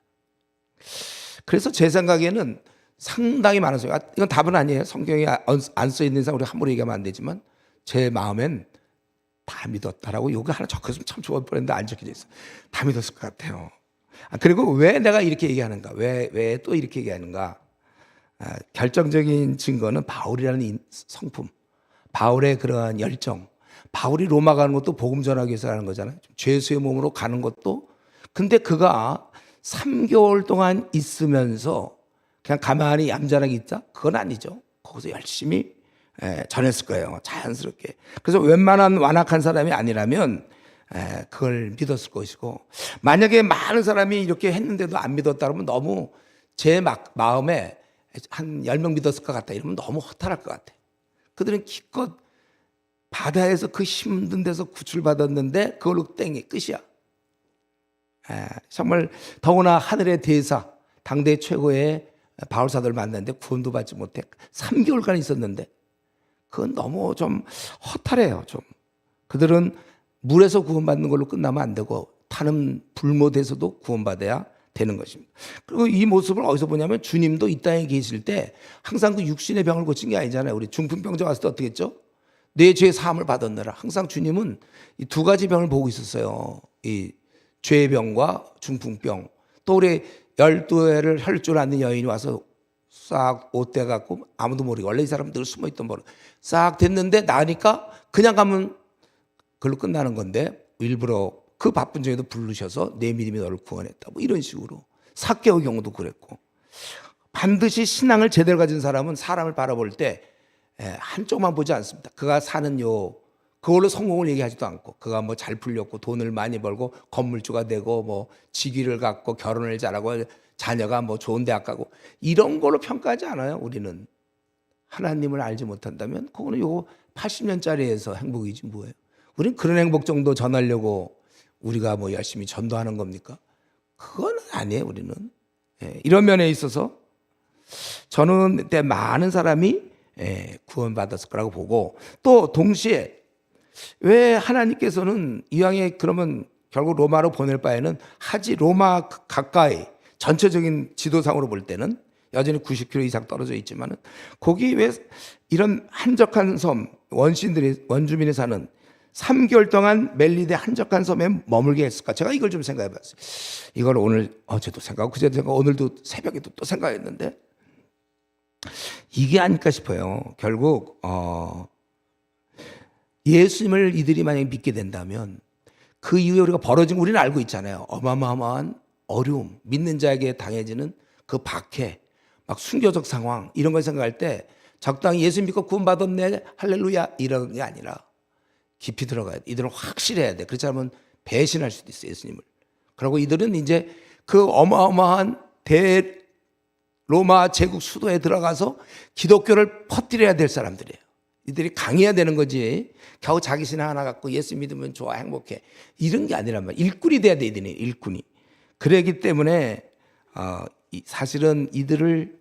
그래서 제 생각에는 상당히 많았어요. 이건 답은 아니에요. 성경에 안 써 있는 이상 우리가 함부로 얘기하면 안 되지만, 제 마음엔 다 믿었다라고 여기 하나 적혔으면 참 좋을 뻔했는데 안 적혀져 있어요. 다 믿었을 것 같아요. 그리고 왜 내가 이렇게 얘기하는가? 왜 또 이렇게 얘기하는가? 결정적인 증거는 바울이라는 성품, 바울의 그러한 열정. 바울이 로마 가는 것도 복음 전하기 위해서 가는 거잖아요. 죄수의 몸으로 가는 것도. 근데 그가 3개월 동안 있으면서 그냥 가만히 얌전하게 있다? 그건 아니죠. 거기서 열심히 전했을 거예요. 자연스럽게. 그래서 웬만한 완악한 사람이 아니라면 그걸 믿었을 것이고, 만약에 많은 사람이 이렇게 했는데도 안 믿었다 그러면 너무 제 마음에 한 10명 믿었을 것 같다 이러면 너무 허탈할 것 같아. 그들은 기껏 바다에서 그 힘든 데서 구출받았는데 그걸로 땡이 끝이야. 정말 더구나 하늘의 대사, 당대 최고의 바울사도를 만났는데 구원도 받지 못해 3개월간 있었는데, 그건 너무 좀 허탈해요. 좀 그들은 물에서 구원받는 걸로 끝나면 안 되고 타는 불못에서도 구원받아야 되는 것입니다. 그리고 이 모습을 어디서 보냐면, 주님도 이 땅에 계실 때 항상 그 육신의 병을 고친 게 아니잖아요. 우리 중풍병자 왔을 때 어떻게 했죠? 내 죄의 사함을 받았느라. 항상 주님은 이 두 가지 병을 보고 있었어요. 이 죄의 병과 중풍병. 또 우리 12회를 혈줄 않는 여인이 와서 싹 옷대 갖고 아무도 모르게, 원래 이 사람은 늘 숨어 있던 버릇 싹 됐는데 나니까 그냥 가면 그걸로 끝나는 건데 일부러 그 바쁜 중에도 부르셔서 내 믿음이 너를 구원했다, 뭐 이런 식으로. 삭개의 경우도 그랬고. 반드시 신앙을 제대로 가진 사람은 사람을 바라볼 때 한쪽만 보지 않습니다. 그가 사는 그걸로 성공을 얘기하지도 않고, 그가 뭐 잘 풀렸고 돈을 많이 벌고 건물주가 되고 뭐 직위를 갖고 결혼을 잘하고 자녀가 뭐 좋은 대학 가고 이런 걸로 평가하지 않아요. 우리는 하나님을 알지 못한다면 그거는 요거 80년짜리에서 행복이지 뭐예요. 우리는 그런 행복 정도 전하려고 우리가 뭐 열심히 전도하는 겁니까? 그건 아니에요. 우리는 이런 면에 있어서 저는 그때 많은 사람이 구원받았을 거라고 보고, 또 동시에 왜 하나님께서는 이왕에 그러면 결국 로마로 보낼 바에는 하지 로마 가까이 전체적인 지도상으로 볼 때는 여전히 90km 이상 떨어져 있지만은 거기 왜 이런 한적한 섬, 원주민이 사는 3개월 동안 멜리데 한적한 섬에 머물게 했을까? 제가 이걸 좀 생각해 봤어요. 이걸 오늘 어제도 생각하고 그제도 생각하고 오늘도 새벽에도 또 생각했는데 이게 아닐까 싶어요. 결국 예수님을 이들이 만약에 믿게 된다면 그 이후에 우리가 벌어진 거 우리는 알고 있잖아요. 어마어마한 어려움, 믿는 자에게 당해지는 그 박해, 막 순교적 상황, 이런 걸 생각할 때 적당히 예수 믿고 구원받았네 할렐루야 이런 게 아니라 깊이 들어가야 돼. 이들은 확실해야 돼. 그렇지 않으면 배신할 수도 있어요, 예수님을. 그리고 이들은 이제 그 어마어마한 로마 제국 수도에 들어가서 기독교를 퍼뜨려야 될 사람들이에요. 이들이 강해야 되는 거지. 겨우 자기 신앙 하나 갖고 예수 믿으면 좋아, 행복해, 이런 게 아니란 말이야. 일꾼이 돼야 돼, 이들이. 일꾼이. 그러기 때문에 사실은 이들을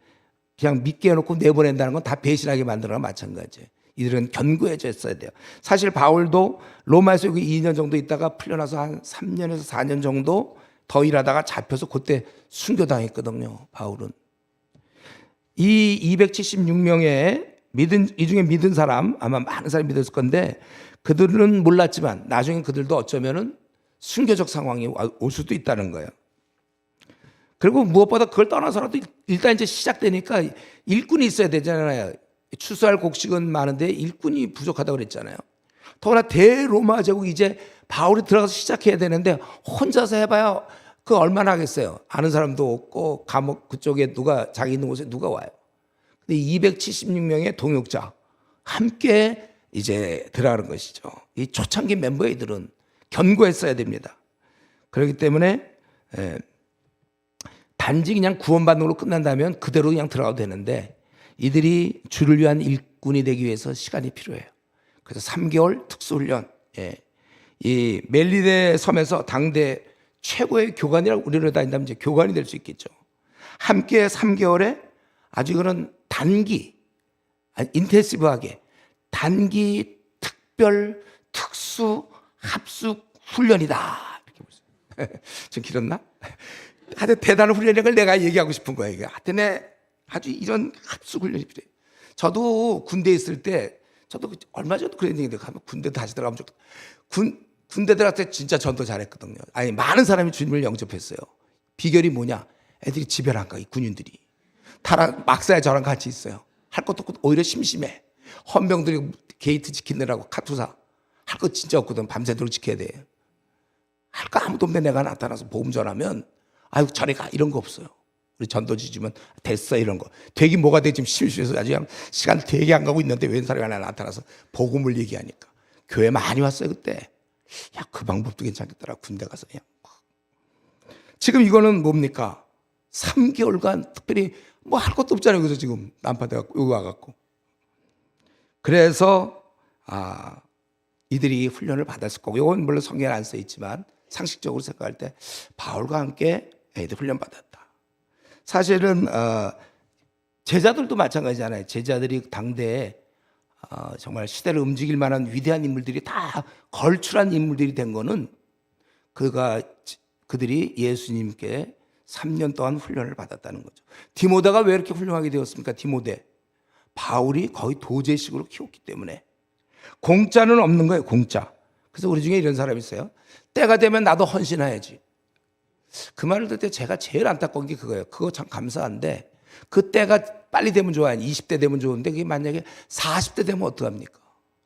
그냥 믿게 해놓고 내보낸다는 건 다 배신하게 만들어가 마찬가지예요. 이들은 견고해져 있어야 돼요. 사실 바울도 로마에서 여기 2년 정도 있다가 풀려나서 한 3년에서 4년 정도 더 일하다가 잡혀서 그때 순교당했거든요. 바울은. 이 276명의 이 중에 믿은 사람, 아마 많은 사람이 믿었을 건데 그들은 몰랐지만 나중에 그들도 어쩌면은 순교적 상황이 올 수도 있다는 거예요. 그리고 무엇보다 그걸 떠나서라도 일단 이제 시작되니까 일꾼이 있어야 되잖아요. 추수할 곡식은 많은데 일꾼이 부족하다고 그랬잖아요. 더구나 대로마 제국 이제 바울이 들어가서 시작해야 되는데 혼자서 해봐야 그 얼마나 하겠어요. 아는 사람도 없고 감옥 그쪽에 자기 있는 곳에 누가 와요. 근데 276명의 동역자 함께 이제 들어가는 것이죠. 이 초창기 멤버들은 견고했어야 됩니다. 그렇기 때문에 단지 그냥 구원받는 걸로 끝난다면 그대로 그냥 들어가도 되는데 이들이 주를 위한 일꾼이 되기 위해서 시간이 필요해요. 그래서 3개월 특수훈련. 이 멜리데 섬에서 당대 최고의 교관이라고 우리를 다닌다면 이제 교관이 될 수 있겠죠. 함께 3개월에 아주 그런 단기, 인텐시브하게 단기 특별 특수 합숙 훈련이다. 이렇게 보세요. 좀 길었나? 하여튼 대단한 훈련이라는 걸 내가 얘기하고 싶은 거예요. 이게 하여튼 아주 이런 합숙 훈련이 필요해요. 저도 군대에 있을 때, 저도 얼마 전에 그런 얘기인데 군대 다시 들어가면 좋겠다. 군대 들어갈 때 진짜 전도 잘했거든요. 아니, 많은 사람이 주님을 영접했어요. 비결이 뭐냐? 애들이 집에 안 가, 이 군인들이. 막사에 저랑 같이 있어요. 할 것도 없고 오히려 심심해. 헌병들이 게이트 지키느라고 카투사. 할 거 진짜 없거든. 밤새도록 지켜야 돼. 할 거 아무도 없는데 내가 나타나서 복음 전하면 아유 저리 가 이런 거 없어요. 우리 전도지 주면 됐어 이런 거. 되긴 뭐가 되지 지금 심심해서 아주 그냥 시간 되게 안 가고 있는데 웬 사람이 하나 나타나서 복음을 얘기하니까. 교회 많이 왔어요 그때. 야, 그 방법도 괜찮겠더라. 군대 가서 그냥. 지금 이거는 뭡니까? 3개월간 특별히 뭐 할 것도 없잖아요. 그래서 지금 난파돼갖고 여기 와갖고. 그래서 이들이 훈련을 받았을 거고, 이건 물론 성경에 안 써 있지만 상식적으로 생각할 때 바울과 함께 애들 훈련 받았다. 사실은 제자들도 마찬가지잖아요. 제자들이 당대에 정말 시대를 움직일 만한 위대한 인물들이 다 걸출한 인물들이 된 거는 그들이 예수님께 3년 동안 훈련을 받았다는 거죠. 디모데가 왜 이렇게 훌륭하게 되었습니까? 디모데. 바울이 거의 도제식으로 키웠기 때문에. 공짜는 없는 거예요, 공짜. 그래서 우리 중에 이런 사람이 있어요. 때가 되면 나도 헌신해야지. 그 말을 듣을 때 제가 제일 안타까운 게 그거예요. 그거 참 감사한데 그 때가 빨리 되면 좋아요. 20대 되면 좋은데 그게 만약에 40대 되면 어떡합니까?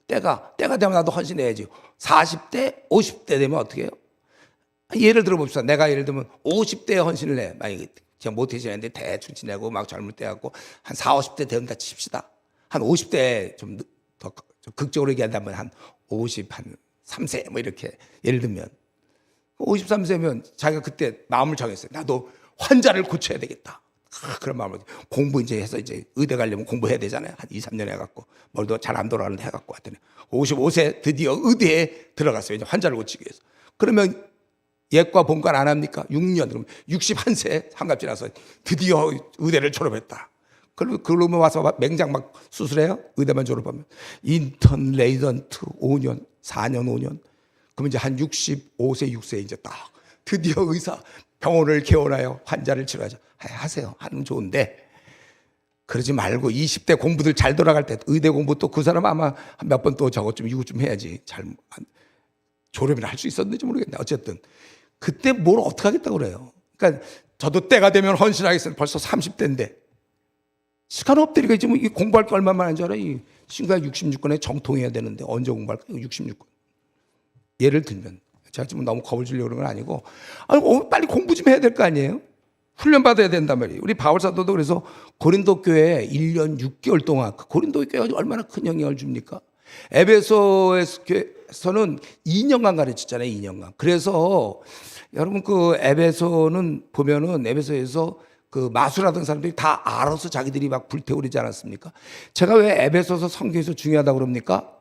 때가 되면 나도 헌신해야지. 40대, 50대 되면 어떻게 해요? 예를 들어 봅시다. 내가 예를 들면 50대에 헌신을 해. 만약에 제가 모태신인데 대충 지내고 막 잘못돼갖고 한 40, 50대 된다 칩시다. 한 50대에 좀 더 극적으로 얘기한다면 한 50, 한 3세 뭐 이렇게 예를 들면 53세면 자기가 그때 마음을 정했어요. 나도 환자를 고쳐야 되겠다. 그런 마음을 공부 이제 해서 이제 의대 가려면 공부해야 되잖아요. 한 2, 3년 해갖고 머리도 잘 안 돌아가는데 해갖고 왔더니 55세 드디어 의대에 들어갔어요. 이제 환자를 고치기 위해서. 그러면 예과 본관 안 합니까? 6년 그러면 61세 한갑 지나서 드디어 의대를 졸업했다. 그러면 와서 맹장 막 수술해요. 의대만 졸업하면 인턴 레지던트 5년 4년 5년 그러면 이제 한 65세 6세 이제 딱 드디어 의사 병원을 개원하여 환자를 치료하죠. 하세요. 하면 좋은데 그러지 말고 20대 공부들 잘 돌아갈 때 의대 공부 또 그 사람 아마 몇 번 또 저것 좀 이거 좀 해야지. 잘 졸업이나 할 수 있었는지 모르겠네. 어쨌든 그때 뭘 어떻게 하겠다고 그래요. 그러니까 저도 때가 되면 헌신하겠습니다. 벌써 30대인데 시간 없다니까. 이제 뭐 공부할 거 얼마만 한 줄 알아? 이 신구약 66권에 정통해야 되는데 언제 공부할까? 66권. 예를 들면 제가 지금 너무 겁을 주려고 그런 건 아니고 빨리 공부 좀 해야 될 거 아니에요? 훈련 받아야 된단 말이에요. 우리 바울 사도도 그래서 고린도 교회에 1년 6개월 동안 고린도 교회가 얼마나 큰 영향을 줍니까? 에베소에서는 2년간 가르쳤잖아요. 2년간. 그래서 여러분 그 에베소는 보면은 에베소에서 그 마술하던 사람들이 다 알아서 자기들이 막 불태우리지 않았습니까? 제가 왜 에베소서 성경에서 중요하다고 그럽니까?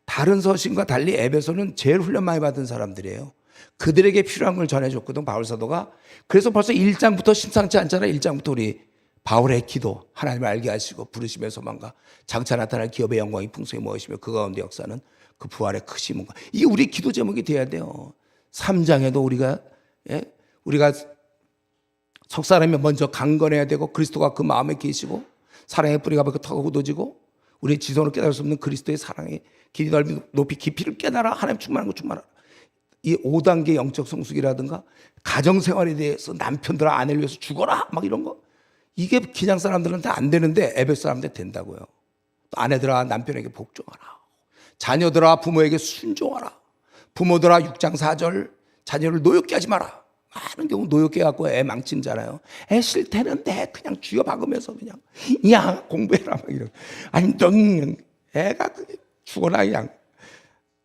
다른 서신과 달리 에베소는 제일 훈련 많이 받은 사람들이에요. 그들에게 필요한 걸 전해줬거든 바울 사도가. 그래서 벌써 1장부터 심상치 않잖아요. 1장부터 우리 바울의 기도, 하나님을 알게 하시고 부르심의 소망과 장차 나타날 기업의 영광이 풍성히 무엇이며 그 가운데 역사는 그 부활의 크심과 이게 우리 기도 제목이 돼야 돼요. 3장에도 우리가 속사람이 먼저 강건해야 되고 그리스도가 그 마음에 계시고 사랑의 뿌리가 타고 굳어지고 우리의 지성으로 깨달을 수 없는 그리스도의 사랑의 길이 넓이 높이 깊이를 깨달아 하나님 충만한 거 충만하라. 이 5단계 영적 성숙이라든가 가정생활에 대해서 남편들아 아내를 위해서 죽어라 막 이런 거 이게 그냥 사람들한테 안 되는데 에베소 사람한테 된다고요. 또 아내들아 남편에게 복종하라. 자녀들아 부모에게 순종하라. 부모들아 6장 4절 자녀를 노엽게 하지 마라. 많은 경우 노엽게 해갖고 애 망친잖아요. 애 싫대는데 그냥 쥐어박으면서 그냥 야 공부해라 막 이런. 아니 넌 애가 죽어라 그냥.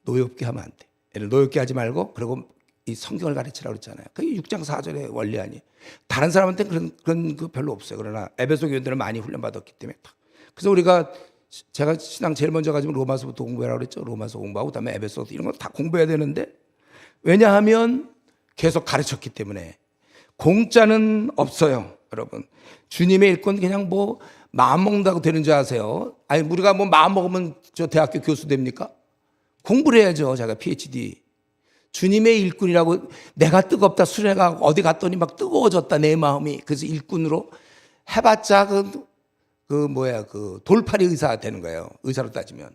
노엽게 하면 안 돼. 애를 노엽게 하지 말고 그리고 이 성경을 가르치라고 그랬잖아요. 그게 6장 4절의 원리 아니에요. 다른 사람한테는 그런 거 별로 없어요. 그러나 에베소 교인들은 많이 훈련받았기 때문에 그래서 제가 신앙 제일 먼저 가지면 로마서부터 공부하라고 그랬죠. 로마서 공부하고 그다음에 에베소 이런 거 다 공부해야 되는데 왜냐하면 계속 가르쳤기 때문에 공짜는 없어요. 여러분 주님의 일꾼 그냥 뭐 마음 먹는다고 되는 줄 아세요? 아니 우리가 뭐 마음 먹으면 저 대학교 교수 됩니까? 공부를 해야죠. 제가 PhD 주님의 일꾼이라고 내가 뜨겁다 수레가 어디 갔더니 막 뜨거워졌다 내 마음이. 그래서 일꾼으로 해봤자 그 돌팔이 의사 되는 거예요. 의사로 따지면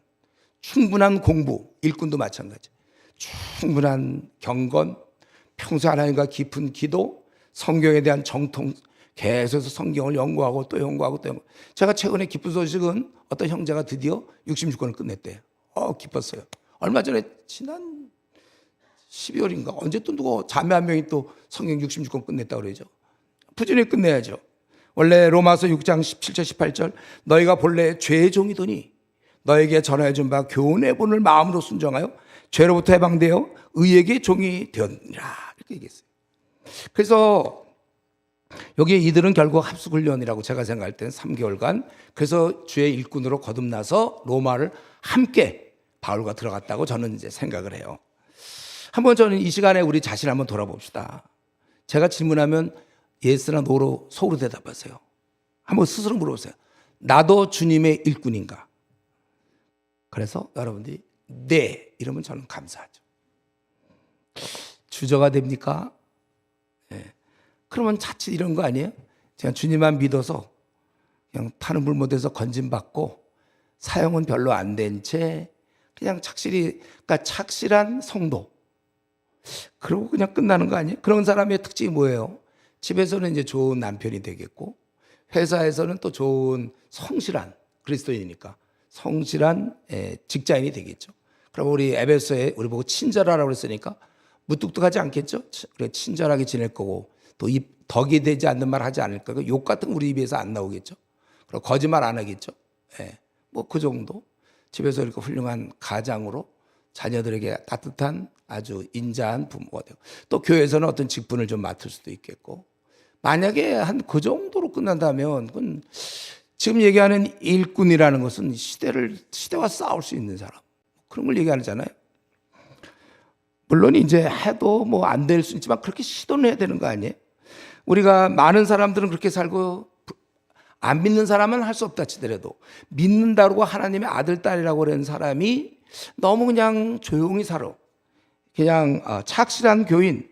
충분한 공부 일꾼도 마찬가지. 충분한 경건 평소 하나님과 깊은 기도 성경에 대한 정통 계속해서 성경을 연구하고 또 연구하고 또 연구. 제가 최근에 기쁜 소식은 어떤 형제가 드디어 66권을 끝냈대요. 기뻤어요. 얼마 전에 지난 12월인가 언제 또 누구 자매 한 명이 또 성경 66권 끝냈다고 그러죠. 부지런히 끝내야죠. 원래 로마서 6장 17절 18절 너희가 본래 죄의 종이더니 너에게 전하여 준 바 교훈의 본을 마음으로 순종하여 죄로부터 해방되어 의에게 종이 되었느니라 이렇게 얘기했어요. 그래서 여기에 이들은 결국 합숙훈련이라고 제가 생각할 때는 3개월간 그래서 주의 일꾼으로 거듭나서 로마를 함께 바울과 들어갔다고 저는 이제 생각을 해요. 한번 저는 이 시간에 우리 자신 한번 돌아봅시다. 제가 질문하면 예스나 노로 속으로 대답하세요. 한번 스스로 물어보세요. 나도 주님의 일꾼인가? 그래서 여러분들이 네 이러면 저는 감사하죠. 주저가 됩니까? 네. 그러면 자칫 이런 거 아니에요? 그냥 주님만 믿어서 그냥 타는 불 못해서 건진받고 사용은 별로 안 된 채 그냥 착실한 성도 그러고 그냥 끝나는 거 아니에요? 그런 사람의 특징이 뭐예요? 집에서는 이제 좋은 남편이 되겠고, 회사에서는 또 좋은 성실한 그리스도인이니까 성실한 직장인이 되겠죠. 그럼 우리 에베소에 우리 보고 친절하라고 그랬으니까 무뚝뚝하지 않겠죠? 그래, 친절하게 지낼 거고, 또 입 덕이 되지 않는 말 하지 않을 거고, 욕 같은 거 우리 입에서 안 나오겠죠. 그리고 거짓말 안 하겠죠. 뭐 그 정도. 집에서 이렇게 훌륭한 가장으로 자녀들에게 따뜻한 아주 인자한 부모가 되고, 또 교회에서는 어떤 직분을 좀 맡을 수도 있겠고, 만약에 한 그 정도로 끝난다면 그건 지금 얘기하는 일꾼이라는 것은 시대와 싸울 수 있는 사람, 그런 걸 얘기하잖아요. 물론 이제 해도 뭐 안 될 수 있지만 그렇게 시도는 해야 되는 거 아니에요? 우리가 많은 사람들은 그렇게 살고 안 믿는 사람은 할 수 없다 치더라도 믿는다고 하나님의 아들, 딸이라고 그러는 사람이 너무 그냥 조용히 살아. 그냥 착실한 교인.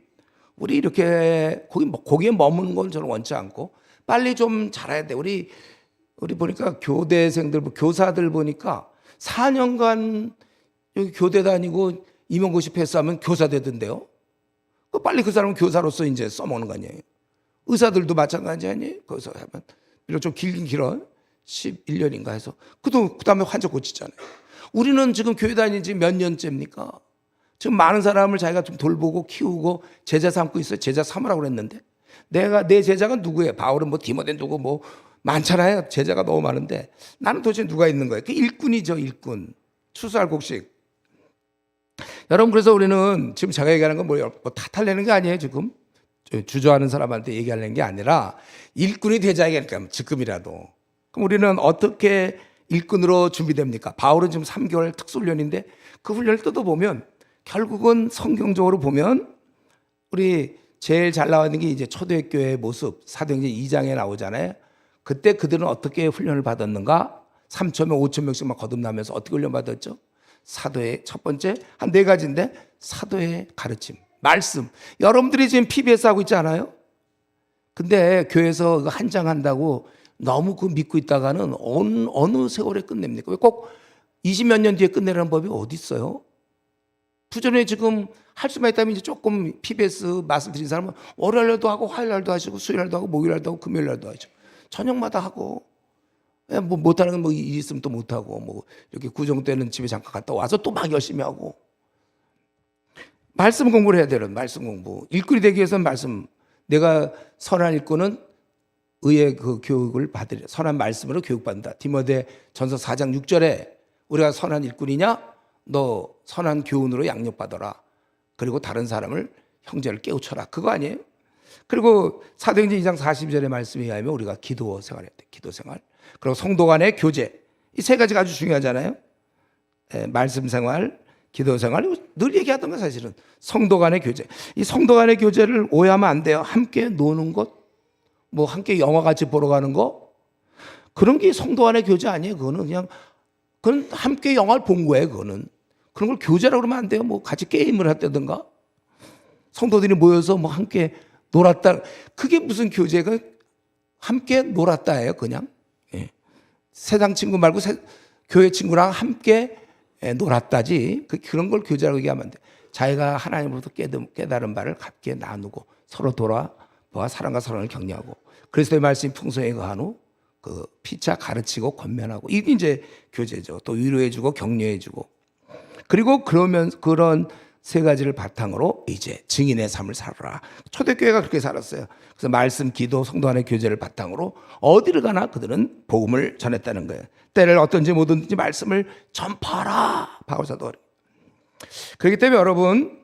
우리 이렇게 거기에 머무는 건 저는 원치 않고 빨리 좀 자라야 돼. 우리 보니까 교대생들, 교사들 보니까 4년간 여기 교대 다니고 임용고시 패스하면 교사 되던데요. 빨리 그 사람은 교사로서 이제 써먹는 거 아니에요. 의사들도 마찬가지 아니에요. 거기서 하면 비록 좀 길긴 길어 11년인가 해서 그 다음에 환자 고치잖아요. 우리는 지금 교회 다닌 지 몇 년째입니까? 지금 많은 사람을 자기가 좀 돌보고 키우고 제자 삼고 있어요. 제자 삼으라고 그랬는데 내 제자가 누구예요? 바울은 뭐 디모데 누구 뭐 많잖아요. 제자가 너무 많은데 나는 도대체 누가 있는 거예요? 그 일꾼이죠. 일꾼. 추수할곡식. 여러분, 그래서 우리는 지금 제가 얘기하는 건 뭐 탓하려는 게 아니에요. 지금 주저하는 사람한테 얘기하려는 게 아니라 일꾼이 되자니까 지금이라도. 그럼 우리는 어떻게 일꾼으로 준비됩니까? 바울은 지금 3개월 특수훈련인데 그 훈련을 뜯어보면 결국은 성경적으로 보면 우리 제일 잘 나와 있는 게 이제 초대교회의 모습, 사도행전 2장에 나오잖아요. 그때 그들은 어떻게 훈련을 받았는가? 3,000명, 5,000명씩 막 거듭나면서 어떻게 훈련 받았죠? 사도의 첫 번째 한 4가지인데 사도의 가르침, 말씀. 여러분들이 지금 PBS 하고 있지 않아요? 근데 교회에서 한장한다고 너무 그 믿고 있다가는 어느 세월에 끝냅니까? 왜 꼭 20몇 년 뒤에 끝내라는 법이 어디 있어요? 부전에 지금 할 수만 있다면 이제 조금 PBS 말씀드린 사람은 월요일날도 하고 화요일날도 하시고 수요일날도 하고 목요일날도 하고 금요일날도 하죠. 저녁마다 하고 뭐 못하는 건 뭐 일 있으면 또 못하고 뭐 이렇게 구정 때는 집에 잠깐 갔다 와서 또 막 열심히 하고 말씀 공부를 해야 되는 말씀 공부. 일꾼이 되기 위해서는 말씀. 내가 선한 일꾼은 의의 그 교육을 받으려 선한 말씀으로 교육받는다. 디모데 전서 4장 6절에 우리가 선한 일꾼이냐? 너 선한 교훈으로 양육받아라. 그리고 다른 사람을 형제를 깨우쳐라. 그거 아니에요? 그리고 사도행전 2장 42절의 말씀에 의하면 우리가 기도 생활해야 돼. 기도 생활. 그리고 성도 간의 교제. 이 3가지가 아주 중요하잖아요. 말씀 생활, 기도 생활. 늘 얘기하던 건 사실은 성도 간의 교제. 이 성도 간의 교제를 오해하면 안 돼요. 함께 노는 것, 뭐 함께 영화 같이 보러 가는 거. 그런 게 성도 간의 교제 아니에요. 그건 함께 영화를 본 거예요. 그거는. 그런 걸 교제라고 그러면 안 돼요. 뭐 같이 게임을 했다든가 성도들이 모여서 뭐 함께 놀았다. 그게 무슨 교제가 함께 놀았다예요. 그냥 세상 친구 말고 교회 친구랑 함께 놀았다지. 그런 걸 교제라고 얘기하면 안 돼. 자기가 하나님으로부터 깨달은 바를 함께 나누고 서로 돌아보아 사랑과 사랑을 격려하고 그리스도의 말씀이 풍성히 거한 후 그 피차 가르치고 권면하고 이게 이제 교제죠. 또 위로해주고 격려해주고 그리고 그러면 그런 3가지를 바탕으로 이제 증인의 삶을 살아라. 초대교회가 그렇게 살았어요. 그래서 말씀, 기도, 성도 간의 교제를 바탕으로 어디를 가나 그들은 복음을 전했다는 거예요. 때를 어떤지 뭐든지 말씀을 전파하라. 바울사도. 그렇기 때문에 여러분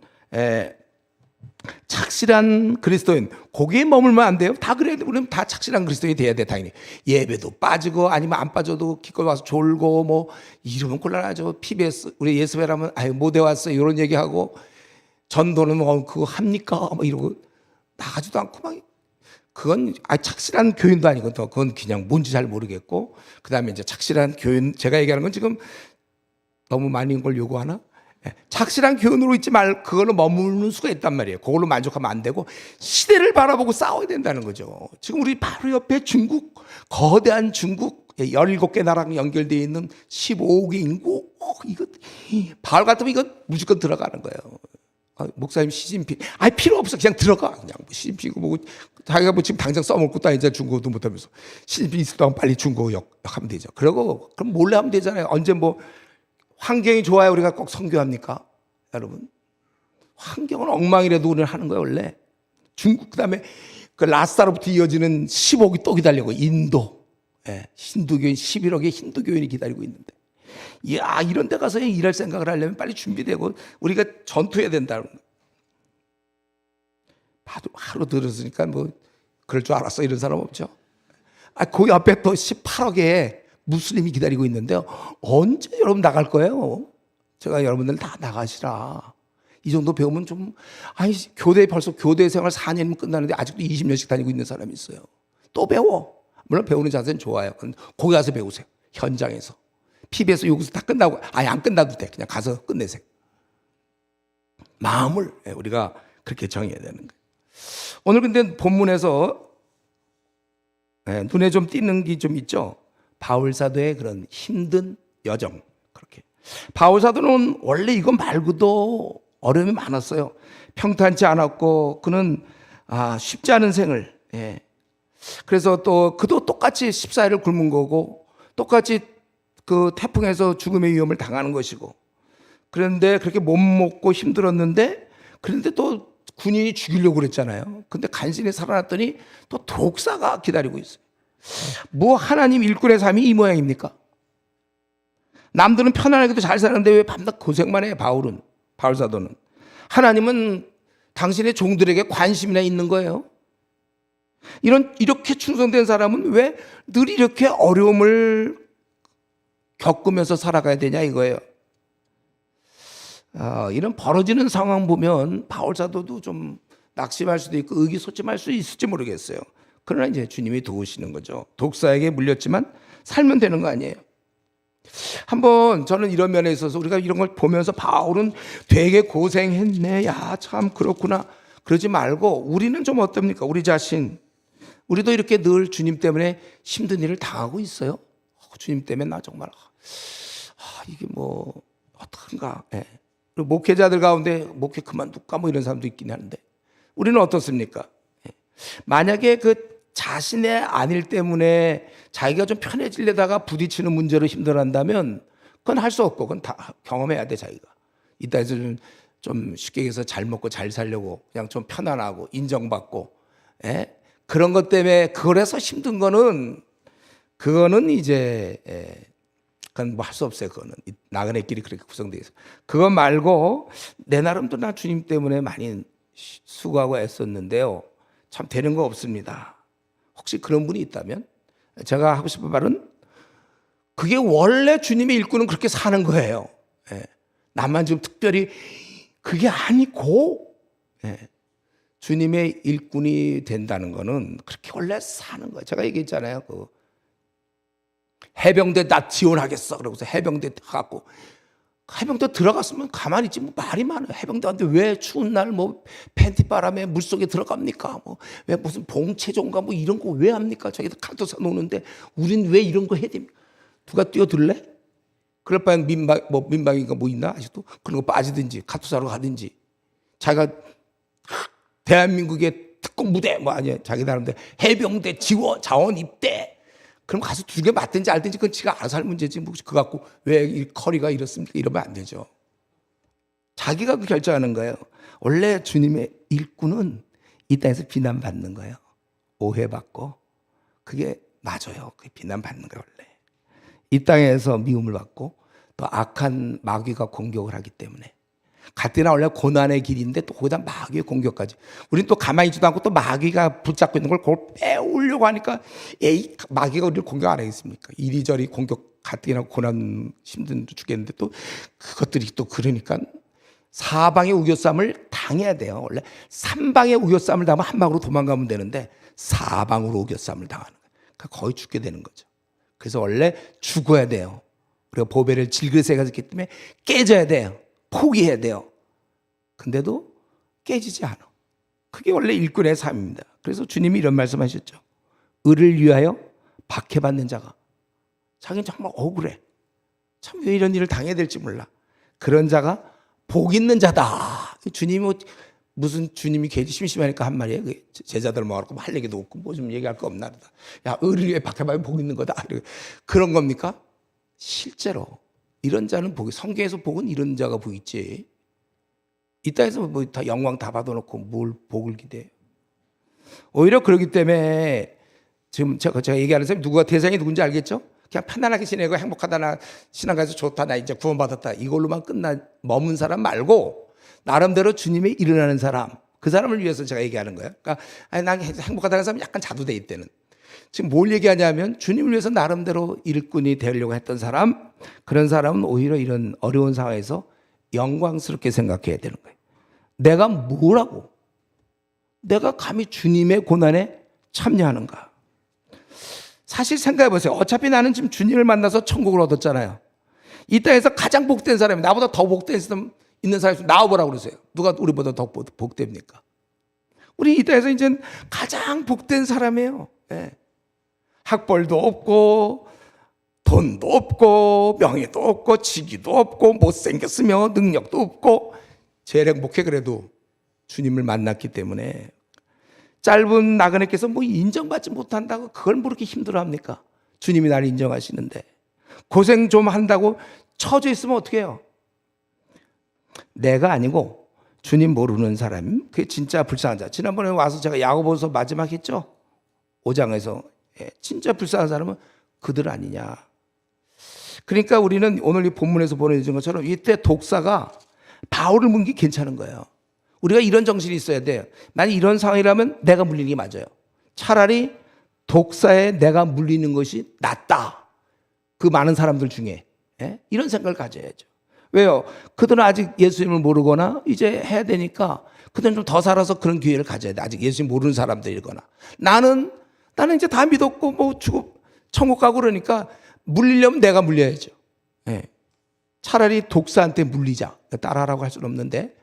착실한 그리스도인 거기에 머물면 안 돼요. 다 그래야 돼. 우리는 다 착실한 그리스도인이 돼야 돼. 당연히 예배도 빠지고 아니면 안 빠져도 기껏 와서 졸고 뭐 이러면 곤란하죠. PBS 우리 예수배라면 아유 못해 왔어 이런 얘기하고 전도는 뭐 그거 합니까? 뭐 이러고 나가지도 않고 막 그건 착실한 교인도 아니고 그건 그냥 뭔지 잘 모르겠고 그다음에 이제 착실한 교인 제가 얘기하는 건 지금 너무 많은 걸 요구하나? 착실한 교훈으로 있지 말 그걸로 머무는 수가 있단 말이에요. 그걸로 만족하면 안 되고 시대를 바라보고 싸워야 된다는 거죠. 지금 우리 바로 옆에 중국 거대한 중국 17개 나라랑 연결되어 있는 15억의 인구 이거 바울 같으면 이거 무조건 들어가는 거예요. 목사님 시진핑. 필요 없어. 그냥 들어가. 그냥 뭐 시진핑 뭐 자기가 뭐 지금 당장 써먹고 또 이제 중국어도 못하면서 시진핑 있을 동안 빨리 중국어 하면 되죠. 그러고 그럼 몰래 하면 되잖아요. 언제 뭐 환경이 좋아야 우리가 꼭 선교합니까? 여러분. 환경은 엉망이라도 우리는 하는 거예요, 원래. 중국, 그 다음에 그 라스타로부터 이어지는 10억이 또 기다리고, 인도. 힌두교인 11억의 힌두교인이 기다리고 있는데. 이야, 이런 데 가서 일할 생각을 하려면 빨리 준비되고, 우리가 전투해야 된다는 거예요. 하루 들었으니까 뭐, 그럴 줄 알았어. 이런 사람 없죠. 거기 앞에 또 18억의 무슬림이 기다리고 있는데요. 언제 여러분 나갈 거예요? 제가 여러분들 다 나가시라. 이 정도 배우면 좀, 교대 벌써 교대 생활 4년이면 끝나는데 아직도 20년씩 다니고 있는 사람이 있어요. 또 배워. 물론 배우는 자세는 좋아요. 거기 가서 배우세요. 현장에서. PBS 여기서 다 끝나고, 안 끝나도 돼. 그냥 가서 끝내세요. 마음을 우리가 그렇게 정해야 되는 거예요. 오늘 근데 본문에서 눈에 좀 띄는 게 좀 있죠. 바울 사도의 그런 힘든 여정. 그렇게. 바울 사도는 원래 이거 말고도 어려움이 많았어요. 평탄치 않았고 그는 쉽지 않은 생을. 그래서 또 그도 똑같이 14일을 굶은 거고 똑같이 그 태풍에서 죽음의 위험을 당하는 것이고 그런데 그렇게 못 먹고 힘들었는데 그런데 또 군인이 죽이려고 그랬잖아요. 근데 간신히 살아났더니 또 독사가 기다리고 있어요. 뭐 하나님 일꾼의 삶이 이 모양입니까? 남들은 편안하게도 잘 사는데 왜 밤낮 고생만 해? 바울 사도는. 하나님은 당신의 종들에게 관심이나 있는 거예요. 이렇게 충성된 사람은 왜 늘 이렇게 어려움을 겪으면서 살아가야 되냐 이거예요. 이런 벌어지는 상황 보면 바울 사도도 좀 낙심할 수도 있고 의기소침할 수 있을지 모르겠어요. 그러나 이제 주님이 도우시는 거죠. 독사에게 물렸지만 살면 되는 거 아니에요. 한번 저는 이런 면에 있어서 우리가 이런 걸 보면서 바울은 되게 고생했네. 야, 참 그렇구나. 그러지 말고 우리는 좀 어떻습니까? 우리 자신. 우리도 이렇게 늘 주님 때문에 힘든 일을 당하고 있어요. 주님 때문에 나 정말 이게 뭐 어떡한가. 그리고 목회자들 가운데 목회 그만둘까 뭐 이런 사람도 있긴 하는데 우리는 어떻습니까? 만약에 그 자신의 안일 때문에 자기가 좀 편해지려다가 부딪히는 문제로 힘들어한다면 그건 할 수 없고 그건 다 경험해야 돼 자기가. 이 땅에서 좀 쉽게 얘기해서 잘 먹고 잘 살려고 그냥 좀 편안하고 인정받고 그런 것 때문에 그걸 해서 힘든 거는 그거는 이제 그건 뭐 할 수 없어요. 그거는 나그네 길이 그렇게 구성되어 있어. 그거 말고 내 나름도 나 주님 때문에 많이 수고하고 애썼는데요. 참 되는 거 없습니다. 혹시 그런 분이 있다면 제가 하고 싶은 말은 그게 원래 주님의 일꾼은 그렇게 사는 거예요. 나만 좀 특별히 그게 아니고 주님의 일꾼이 된다는 거는 그렇게 원래 사는 거예요. 제가 얘기했잖아요. 그 해병대 나 지원하겠어. 그러고서 해병대 가고 해병대 들어갔으면 가만히 있지 뭐 말이 많아요. 해병대한테 왜 추운 날 뭐 팬티 바람에 물속에 들어갑니까? 뭐 왜 무슨 봉체종가 뭐 이런 거 왜 합니까? 자기들 카토사 노는데 우린 왜 이런 거 해야 됩니까? 누가 뛰어들래? 그럴 바엔 민방위가 뭐 있나 아직도? 그런 거 빠지든지 카토사로 가든지 자기가 대한민국의 특공 부대 뭐 아니야 자기 나름대로 해병대 지원 자원 입대 그럼 가서 두 개 맞든지 알든지 그건 지가 알아서 할 문제지 뭐 그거 갖고 왜 이 커리가 이렇습니까? 이러면 안 되죠. 자기가 결정하는 거예요. 원래 주님의 일꾼은 이 땅에서 비난받는 거예요. 오해받고 그게 맞아요. 그게 비난받는 거예요. 원래 이 땅에서 미움을 받고 또 악한 마귀가 공격을 하기 때문에 갓데나 원래 고난의 길인데 또 거기다 마귀의 공격까지. 우리는 또 가만히 있지도 않고 또 마귀가 붙잡고 있는 걸 그걸 빼오려고 하니까 에이 마귀가 우리를 공격 안 하겠습니까? 이리저리 공격 갓데나 고난 힘든 죽겠는데 또 그것들이 또 그러니까 사방의 우겨쌈을 당해야 돼요. 원래 3방의 우겨쌈을 당하면 한 방으로 도망가면 되는데 4방으로 우겨쌈을 당하는 거예요. 그러니까 거의 죽게 되는 거죠. 그래서 원래 죽어야 돼요. 우리가 보배를 질그릇에 가졌기 때문에 깨져야 돼요. 포기해야 돼요. 근데도 깨지지 않아. 그게 원래 일꾼의 삶입니다. 그래서 주님이 이런 말씀하셨죠. 의를 위하여 박해받는 자가 자기는 정말 억울해. 참 왜 이런 일을 당해야 될지 몰라. 그런 자가 복 있는 자다. 주님이 무슨 주님이 괜히 심심하니까 한 말이에요. 제자들 모아놓고 할 얘기도 없고 뭐 좀 얘기할 거 없나 보다. 야, 의를 위해 박해봐야 복 있는 거다. 그런 겁니까? 실제로 이런 자는 복이, 성경에서 복은 이런 자가 복 있지. 이 땅에서 뭐 다 영광 다 받아놓고 뭘 복을 기대해요. 오히려 그러기 때문에 지금 제가 얘기하는 사람이 누가 대상이 누군지 알겠죠? 그냥 편안하게 지내고 행복하다, 나 신앙 가서 좋다, 나 이제 구원받았다, 이걸로만 머문 사람 말고 나름대로 주님의 일어나는 사람, 그 사람을 위해서 제가 얘기하는 거예요. 그러니까 난 행복하다는 사람은 약간 자두돼 있대는. 지금 뭘 얘기하냐면 주님을 위해서 나름대로 일꾼이 되려고 했던 사람, 그런 사람은 오히려 이런 어려운 상황에서 영광스럽게 생각해야 되는 거예요. 내가 뭐라고? 내가 감히 주님의 고난에 참여하는가? 사실 생각해 보세요. 어차피 나는 지금 주님을 만나서 천국을 얻었잖아요. 이 땅에서 가장 복된 사람이, 나보다 더 복된 사람 있는 사람이 있으면 나와보라고 그러세요. 누가 우리보다 더 복됩니까? 우리 이 땅에서 이제 가장 복된 사람이에요. 네. 학벌도 없고 돈도 없고 명예도 없고 직위도 없고 못생겼으며 능력도 없고 제일 행복해. 그래도 주님을 만났기 때문에. 짧은 나그네께서 뭐 인정받지 못한다고 그걸 뭐 이렇게 힘들어합니까? 주님이 나를 인정하시는데. 고생 좀 한다고 처져 있으면 어떻게 해요? 내가 아니고 주님 모르는 사람, 그게 진짜 불쌍한 자. 지난번에 와서 제가 야고보서 마지막 했죠? 5장에서 진짜 불쌍한 사람은 그들 아니냐. 그러니까 우리는 오늘 이 본문에서 보내준 것처럼 이때 독사가 바울을 문 게 괜찮은 거예요. 우리가 이런 정신이 있어야 돼요. 만약 이런 상황이라면 내가 물리는 게 맞아요. 차라리 독사에 내가 물리는 것이 낫다. 그 많은 사람들 중에. 이런 생각을 가져야죠. 왜요? 그들은 아직 예수님을 모르거나 이제 해야 되니까 그들은 좀 더 살아서 그런 기회를 가져야 돼. 아직 예수님 모르는 사람들이거나. 나는 이제 다 믿었고 뭐 죽고 천국 가고 그러니까 물리려면 내가 물려야죠. 차라리 독사한테 물리자. 따라하라고 할 수는 없는데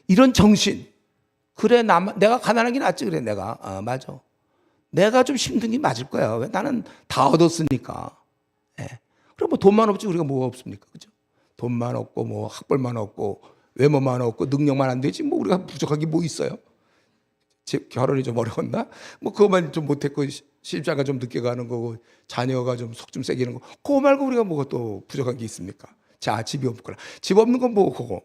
이런 정신. 그래, 내가 가난한 게 낫지. 그래, 내가. 맞아. 내가 좀 힘든 게 맞을 거야. 왜? 나는 다 얻었으니까. 그럼 뭐 돈만 없지 우리가 뭐가 없습니까? 그죠? 돈만 없고 뭐 학벌만 없고 외모만 없고 능력만 안 되지 뭐 우리가 부족한 게 뭐 있어요? 결혼이 좀 어려웠나? 뭐 그것만 좀 못했고 신입자가 좀 늦게 가는 거고 자녀가 좀 속 좀 세기는 거 그거 말고 우리가 뭐가 또 부족한 게 있습니까? 자, 집이 없거나 집 없는 건 뭐 그거.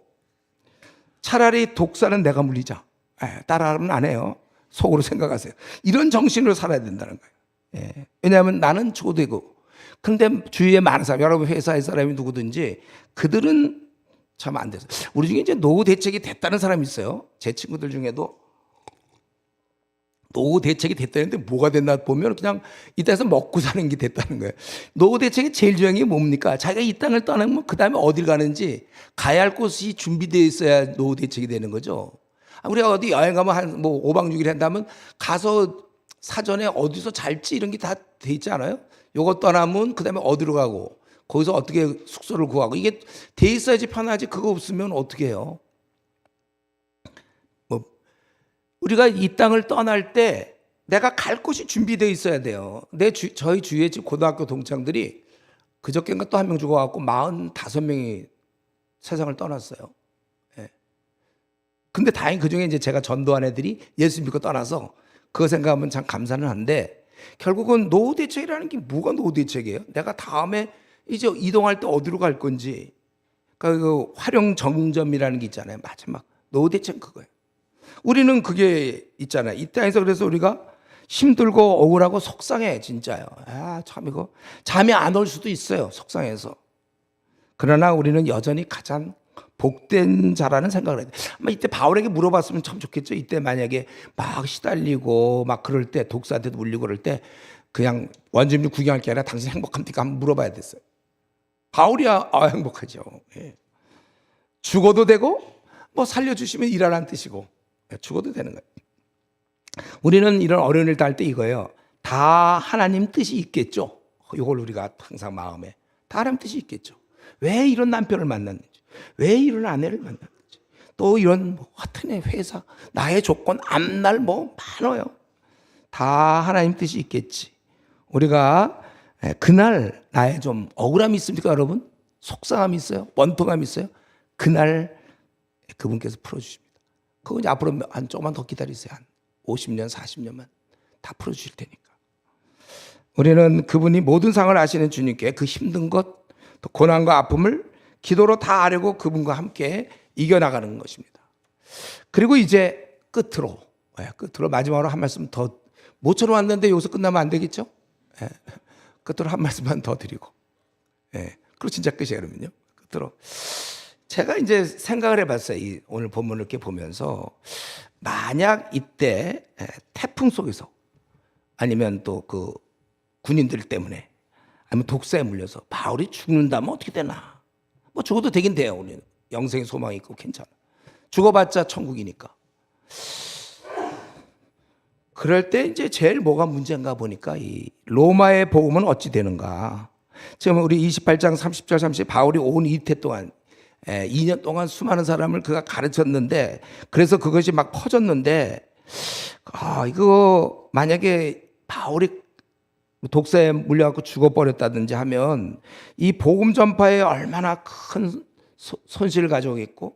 차라리 독사는 내가 물리자. 따라하면 안 해요. 속으로 생각하세요. 이런 정신으로 살아야 된다는 거예요. 왜냐하면 나는 초되고. 그런데 주위에 많은 사람, 여러분 회사의 사람이 누구든지 그들은 참 안 돼서. 우리 중에 이제 노후 대책이 됐다는 사람이 있어요. 제 친구들 중에도 노후 대책이 됐다는데 뭐가 됐나 보면 그냥 이 땅에서 먹고 사는 게 됐다는 거예요. 노후 대책의 제일 중요한 게 뭡니까? 자기가 이 땅을 떠나면 그 다음에 어딜 가는지 가야 할 곳이 준비되어 있어야 노후 대책이 되는 거죠. 우리가 어디 여행 가면 한 뭐 5박 6일 한다면 가서 사전에 어디서 잘지 이런 게 다 돼 있지 않아요? 요거 떠나면 그 다음에 어디로 가고 거기서 어떻게 숙소를 구하고 이게 돼 있어야지 편하지. 그거 없으면 어떻게 해요? 우리가 이 땅을 떠날 때 내가 갈 곳이 준비되어 있어야 돼요. 저희 주위에 지금 고등학교 동창들이 그저께인가 또 한 명 죽어갖고 45명이 세상을 떠났어요. 근데 다행히 그중에 이제 제가 전도한 애들이 예수 믿고 떠나서 그거 생각하면 참 감사는 한데 결국은 노후 대책이라는 게 뭐가 노후 대책이에요? 내가 다음에 이제 이동할 때 어디로 갈 건지. 그러니까 그 활용 정점이라는 게 있잖아요. 마지막 노후 대책은 그거예요. 우리는 그게 있잖아요. 이 땅에서 그래서 우리가 힘들고 억울하고 속상해 진짜요. 참 이거 잠이 안 올 수도 있어요. 속상해서. 그러나 우리는 여전히 가장 복된 자라는 생각을 해야 돼. 아마 이때 바울에게 물어봤으면 참 좋겠죠. 이때 만약에 막 시달리고 막 그럴 때 독사한테도 물리고 그럴 때 그냥 원주민 구경할 게 아니라 당신 행복합니까? 한번 물어봐야 됐어요. 바울이야 행복하죠. 죽어도 되고 뭐 살려주시면 일하라는 뜻이고 죽어도 되는 거예요. 우리는 이런 어려운 일 할 때 이거예요. 다 하나님 뜻이 있겠죠. 이걸 우리가 항상 마음에 다 하나님 뜻이 있겠죠. 왜 이런 남편을 만났는지, 왜 이런 아내를 만났는지, 또 이런 같은 회사, 나의 조건, 앞날 뭐 많아요. 다 하나님 뜻이 있겠지. 우리가 그날 나의 좀 억울함이 있습니까, 여러분? 속상함이 있어요? 원통함이 있어요? 그날 그분께서 풀어주십니다. 그거 이제 앞으로 한 조금만 더 기다리세요. 한 50년, 40년만 다 풀어주실 테니까. 우리는 그분이 모든 상을 아시는 주님께 그 힘든 것, 또 고난과 아픔을 기도로 다 아뢰고 그분과 함께 이겨나가는 것입니다. 그리고 이제 끝으로 마지막으로 한 말씀 더 모처럼 왔는데 여기서 끝나면 안 되겠죠? 끝으로 한 말씀만 더 드리고, 그리고 진짜 끝이에요. 그러면요. 끝으로 제가 이제 생각을 해봤어요. 오늘 본문을 이렇게 보면서 만약 이때 태풍 속에서 아니면 또 그 군인들 때문에 아니면 독사에 물려서 바울이 죽는다면 어떻게 되나? 뭐 죽어도 되긴 돼요. 우리는 영생의 소망이 있고 괜찮아. 죽어봤자 천국이니까. 그럴 때 이제 제일 뭐가 문제인가 보니까 이 로마의 복음은 어찌 되는가? 지금 우리 28장 30절 30 바울이 온 이태 동안 2년 동안 수많은 사람을 그가 가르쳤는데 그래서 그것이 막 퍼졌는데 이거 만약에 바울이 독사에 물려갖고 죽어버렸다든지 하면 이 복음 전파에 얼마나 큰 손실을 가져오겠고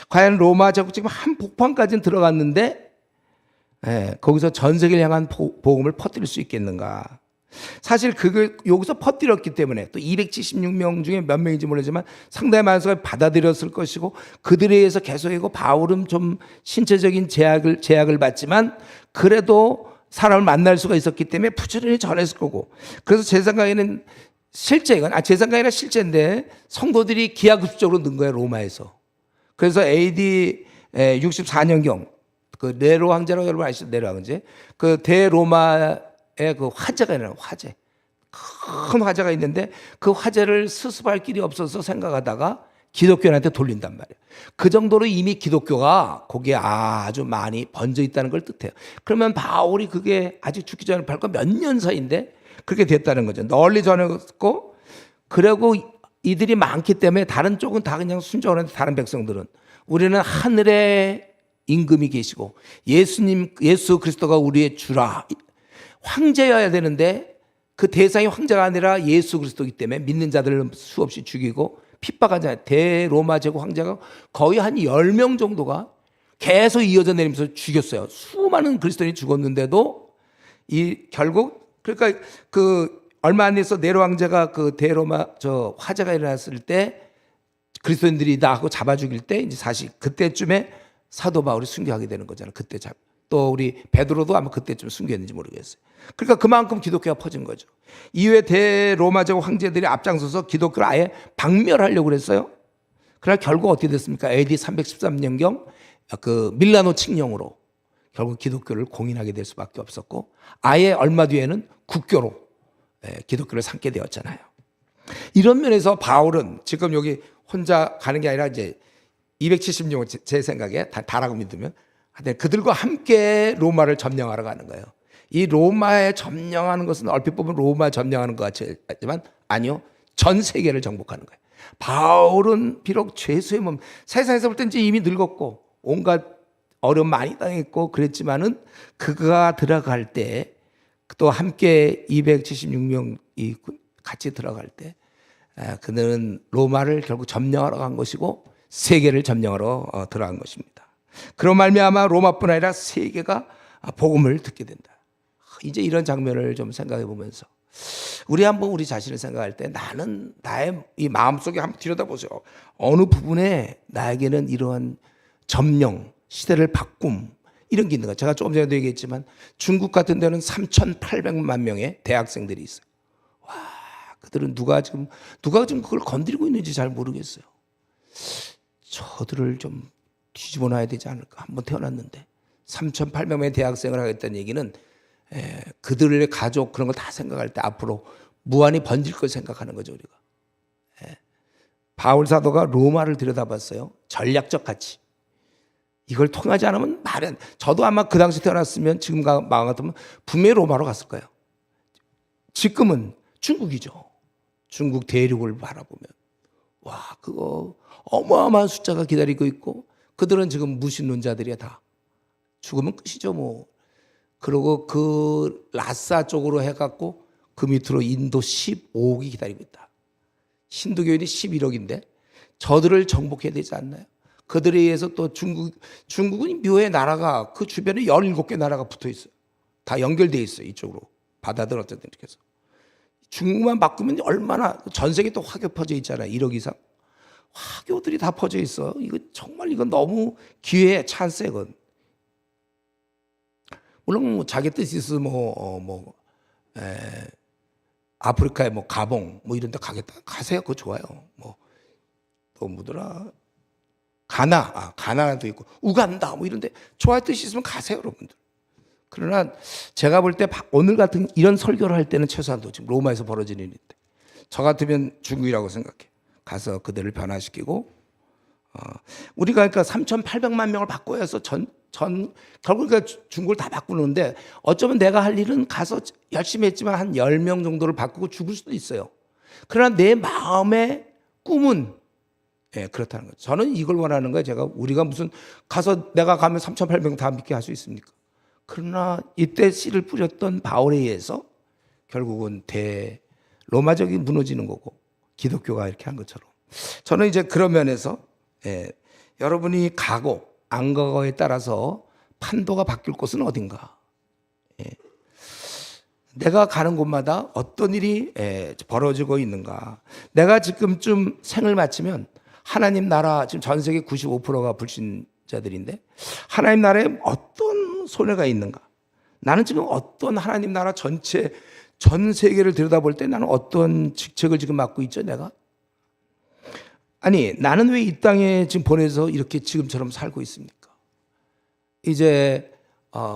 과연 로마 제국 지금 한 복판까지는 들어갔는데 거기서 전 세계를 향한 복음을 퍼뜨릴 수 있겠는가? 사실 그걸 여기서 퍼뜨렸기 때문에 또 276명 중에 몇 명인지 모르지만 상당히 많은 사람이 받아들였을 것이고 그들에 의해서 계속이고 바울은 좀 신체적인 제약을 받지만 그래도 사람을 만날 수가 있었기 때문에 부지런히 전했을 거고 그래서 제 생각에는 제 생각에는 실제인데 성도들이 기하급수적으로 는 거예요. 로마에서. 그래서 AD 64년경 그 네로 황제라고 여러분 아시죠? 네로 황제. 그 대로마의 그 화제가 있는 화제. 큰 화제가 있는데 그 화제를 수습할 길이 없어서 생각하다가 기독교인한테 돌린단 말이에요. 그 정도로 이미 기독교가 거기에 아주 많이 번져 있다는 걸 뜻해요. 그러면 바울이 그게 아직 죽기 전에 벌써 몇 년 사이인데 그렇게 됐다는 거죠. 널리 전했고 그리고 이들이 많기 때문에 다른 쪽은 다 그냥 순종을 하는데 다른 백성들은 우리는 하늘에 임금이 계시고 예수 그리스도가 우리의 주라 황제여야 되는데 그 대상이 황제가 아니라 예수 그리스도이기 때문에 믿는 자들을 수없이 죽이고 핍박하잖아요. 대로마 제국 황제가 거의 한 10명 정도가 계속 이어져 내리면서 죽였어요. 수많은 그리스도인이 죽었는데도 결국 그러니까 그 얼마 안 돼서 네로 황제가 그 대로마 화재가 일어났을 때 그리스도인들이 다 하고 잡아 죽일 때 이제 사실 그때쯤에 사도 바울이 순교하게 되는 거잖아요. 그때 또 우리 베드로도 아마 그때쯤 순교했는지 모르겠어요. 그러니까 그만큼 기독교가 퍼진 거죠. 이후에 대로마 제국 황제들이 앞장서서 기독교를 아예 박멸하려고 그랬어요. 그러나 결국 어떻게 됐습니까? AD 313년경 그 밀라노 칙령으로 결국 기독교를 공인하게 될 수밖에 없었고 아예 얼마 뒤에는 국교로 기독교를 삼게 되었잖아요. 이런 면에서 바울은 지금 여기 혼자 가는 게 아니라 이제 276명 제 생각에 다라고 믿으면 그들과 함께 로마를 점령하러 가는 거예요. 이 로마에 점령하는 것은 얼핏 보면 로마 점령하는 것 같지만 아니요. 전 세계를 정복하는 거예요. 바울은 비록 죄수의 몸, 세상에서 볼 땐 이미 늙었고 온갖 어려움 많이 당했고 그랬지만은 그가 들어갈 때 또 함께 276명이 같이 들어갈 때 그는 로마를 결국 점령하러 간 것이고 세계를 점령하러 들어간 것입니다. 그런 말미암아 로마뿐 아니라 세계가 복음을 듣게 된다. 이제 이런 장면을 좀 생각해 보면서 우리 한번 우리 자신을 생각할 때 나는 나의 이 마음속에 한번 들여다보세요. 어느 부분에 나에게는 이러한 점령, 시대를 바꿈 이런 게 있는 거예요. 제가 조금 전에도 얘기했지만 중국 같은 데는 3,800만 명의 대학생들이 있어요. 와, 그들은 누가 지금 그걸 건드리고 있는지 잘 모르겠어요. 저들을 좀 뒤집어 놔야 되지 않을까. 한번 태어났는데 3,800명의 대학생을 하겠다는 얘기는 그들의 가족 그런 거 다 생각할 때 앞으로 무한히 번질 걸 생각하는 거죠. 우리가. 바울 사도가 로마를 들여다봤어요. 전략적 가치. 이걸 통하지 않으면 저도 아마 그 당시 태어났으면 지금 마음 같으면 분명히 로마로 갔을 거예요. 지금은 중국이죠. 중국 대륙을 바라보면 와 그거 어마어마한 숫자가 기다리고 있고 그들은 지금 무신론자들이야 다. 죽으면 끝이죠 뭐. 그리고 그 라사 쪽으로 해갖고 그 밑으로 인도 15억이 기다리고 있다. 힌두교인이 11억인데 저들을 정복해야 되지 않나요? 그들에 의해서 또 중국은 묘의 나라가 그 주변에 17개 나라가 붙어 있어요. 다 연결돼 있어요. 이쪽으로. 바다든 어쨌든 이렇게 해서. 중국만 바꾸면 얼마나 전 세계 또 화교 퍼져 있잖아요. 1억 이상. 화교들이 다 퍼져 있어. 이거 정말 이건 너무 기회의 찬스야, 이건. 물론 뭐 자기 뜻이 있어 아프리카에 뭐 가봉 뭐 이런 데 가겠다. 가세요. 그거 좋아요. 뭐 또 뭐더라. 가나도 있고 우간다 뭐 이런 데 좋아할 뜻이 있으면 가세요, 여러분들. 그러나 제가 볼 때 오늘 같은 이런 설교를 할 때는 최소한도 지금 로마에서 벌어지는 일인데 저 같으면 중국이라고 생각해. 가서 그들을 변화시키고 우리가 그러니까 3,800만 명을 바꿔야 해서 결국 그러니까 중국을 다 바꾸는데 어쩌면 내가 할 일은 가서 열심히 했지만 한 10명 정도를 바꾸고 죽을 수도 있어요. 그러나 내 마음의 꿈은 그렇다는 거죠. 저는 이걸 원하는 거예요. 우리가 무슨 가서 내가 가면 3,800명 다 믿게 할 수 있습니까? 그러나 이때 씨를 뿌렸던 바울에 의해서 결국은 로마적인 무너지는 거고 기독교가 이렇게 한 것처럼 저는 이제 그런 면에서 여러분이 가고 안 가고에 따라서 판도가 바뀔 곳은 어딘가. 내가 가는 곳마다 어떤 일이 벌어지고 있는가. 내가 지금쯤 생을 마치면 하나님 나라 지금 전 세계 95%가 불신자들인데 하나님 나라에 어떤 손해가 있는가. 나는 지금 어떤 하나님 나라 전체 전 세계를 들여다볼 때 나는 어떤 직책을 지금 맡고 있죠, 내가? 아니, 나는 왜 이 땅에 지금 보내서 이렇게 지금처럼 살고 있습니까? 이제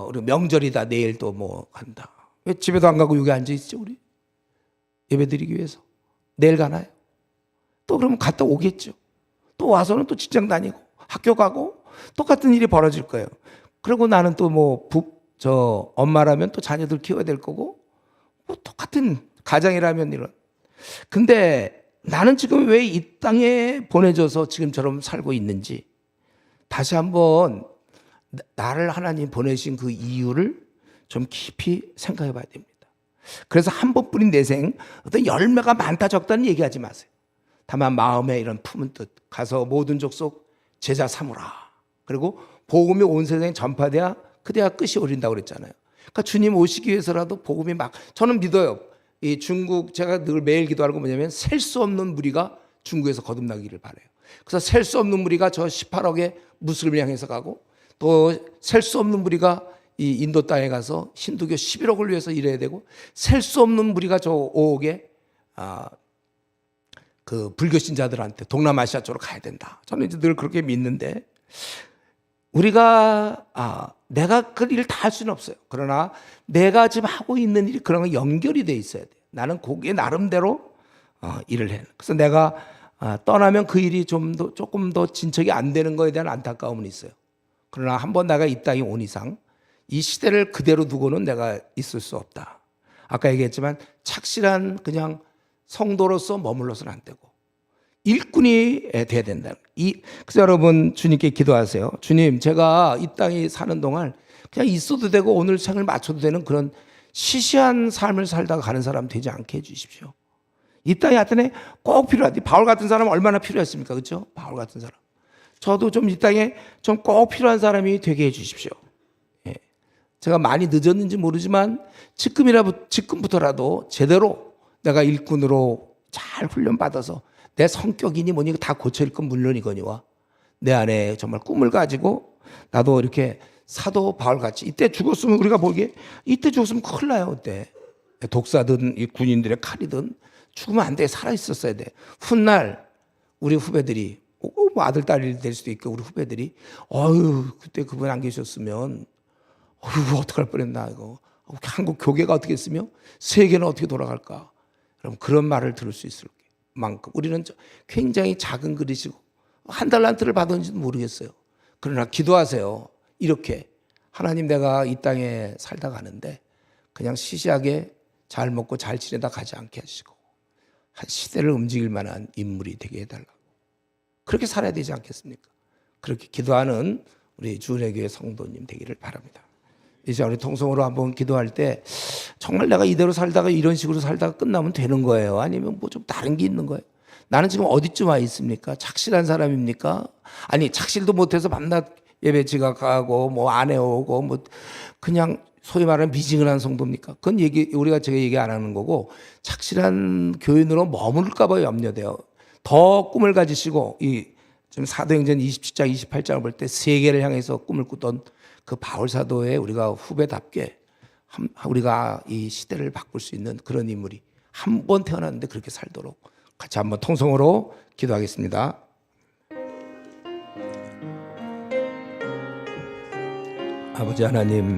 우리 명절이다. 내일 또 뭐 간다. 왜 집에도 안 가고 여기 앉아 있죠, 우리? 예배 드리기 위해서. 내일 가나요? 또 그러면 갔다 오겠죠. 또 와서는 또 직장 다니고 학교 가고 똑같은 일이 벌어질 거예요. 그리고 나는 또 엄마라면 또 자녀들 키워야 될 거고 뭐 똑같은 가장이라면 이런. 근데 나는 지금 왜 이 땅에 보내져서 지금처럼 살고 있는지 다시 한번 나를 하나님 보내신 그 이유를 좀 깊이 생각해 봐야 됩니다. 그래서 한 번 뿌린 내생 어떤 열매가 많다 적다는 얘기하지 마세요. 다만 마음에 이런 품은 뜻 가서 모든 족속 제자 삼으라. 그리고 복음이 온 세상에 전파돼야 그때야 끝이 오린다고 그랬잖아요. 그러니까 주님 오시기 위해서라도 복음이 저는 믿어요. 이 중국 제가 늘 매일 기도하는 건 뭐냐면 셀 수 없는 무리가 중국에서 거듭나기를 바라요. 그래서 셀 수 없는 무리가 저 18억의 무슬림을 향해서 가고 또 셀 수 없는 무리가 이 인도 땅에 가서 힌두교 11억을 위해서 일해야 되고 셀 수 없는 무리가 저 5억의 그 불교 신자들한테 동남아시아 쪽으로 가야 된다. 저는 이제 늘 그렇게 믿는데 우리가 내가 그 일을 다 할 수는 없어요. 그러나 내가 지금 하고 있는 일이 그런 거 연결이 돼 있어야 돼. 나는 거기에 나름대로 일을 해. 그래서 내가 떠나면 그 일이 조금 더 진척이 안 되는 거에 대한 안타까움은 있어요. 그러나 한번 내가 이 땅에 온 이상 이 시대를 그대로 두고는 내가 있을 수 없다. 아까 얘기했지만 착실한 그냥 성도로서 머물러서는 안 되고 일꾼이 돼야 된다. 그래서 여러분 주님께 기도하세요. 주님, 제가 이 땅에 사는 동안 그냥 있어도 되고 오늘 생을 맞춰도 되는 그런 시시한 삶을 살다가 가는 사람 되지 않게 해주십시오. 이 땅에 하여튼에 꼭 필요하지. 바울 같은 사람 얼마나 필요했습니까? 그렇죠? 바울 같은 사람. 저도 좀 이 땅에 좀 꼭 필요한 사람이 되게 해주십시오. 제가 많이 늦었는지 모르지만 지금부터라도 제대로 내가 일꾼으로 잘 훈련받아서 내 성격이니 뭐니 다 고쳐질 건 물론이거니와 내 안에 정말 꿈을 가지고 나도 이렇게 사도 바울같이 이때 죽었으면 우리가 보기에 이때 죽었으면 큰일 나요. 그때 독사든 이 군인들의 칼이든 죽으면 안 돼. 살아있었어야 돼. 훗날 우리 후배들이 뭐 아들 딸이 될 수도 있고 우리 후배들이 그때 그분 안 계셨으면 어떡할 뻔했나 이거. 한국 교계가 어떻게 했으며 세계는 어떻게 돌아갈까. 그럼 그런 말을 들을 수 있을 만큼 우리는 굉장히 작은 그릇이고 한 달란트를 받았는지도 모르겠어요. 그러나 기도하세요. 이렇게 하나님 내가 이 땅에 살다 가는데 그냥 시시하게 잘 먹고 잘 지내다 가지 않게 하시고 한 시대를 움직일 만한 인물이 되게 해달라고. 그렇게 살아야 되지 않겠습니까? 그렇게 기도하는 우리 주은혜 교회 성도님 되기를 바랍니다. 이제 우리 통성으로 한번 기도할 때 정말 내가 이대로 살다가 이런 식으로 살다가 끝나면 되는 거예요? 아니면 뭐 좀 다른 게 있는 거예요? 나는 지금 어디쯤 와 있습니까? 착실한 사람입니까? 아니 착실도 못해서 밤낮 예배 지각하고 뭐 안 해오고 뭐 그냥 소위 말하는 미지근한 성도입니까? 그건 제가 얘기 안 하는 거고 착실한 교인으로 머무를까 봐 염려돼요. 더 꿈을 가지시고 지금 사도행전 27장 28장을 볼 때 세계를 향해서 꿈을 꾸던 그 바울 사도의 우리가 후배답게 우리가 이 시대를 바꿀 수 있는 그런 인물이 한 번 태어났는데 그렇게 살도록 같이 한번 통성으로 기도하겠습니다. 아버지 하나님,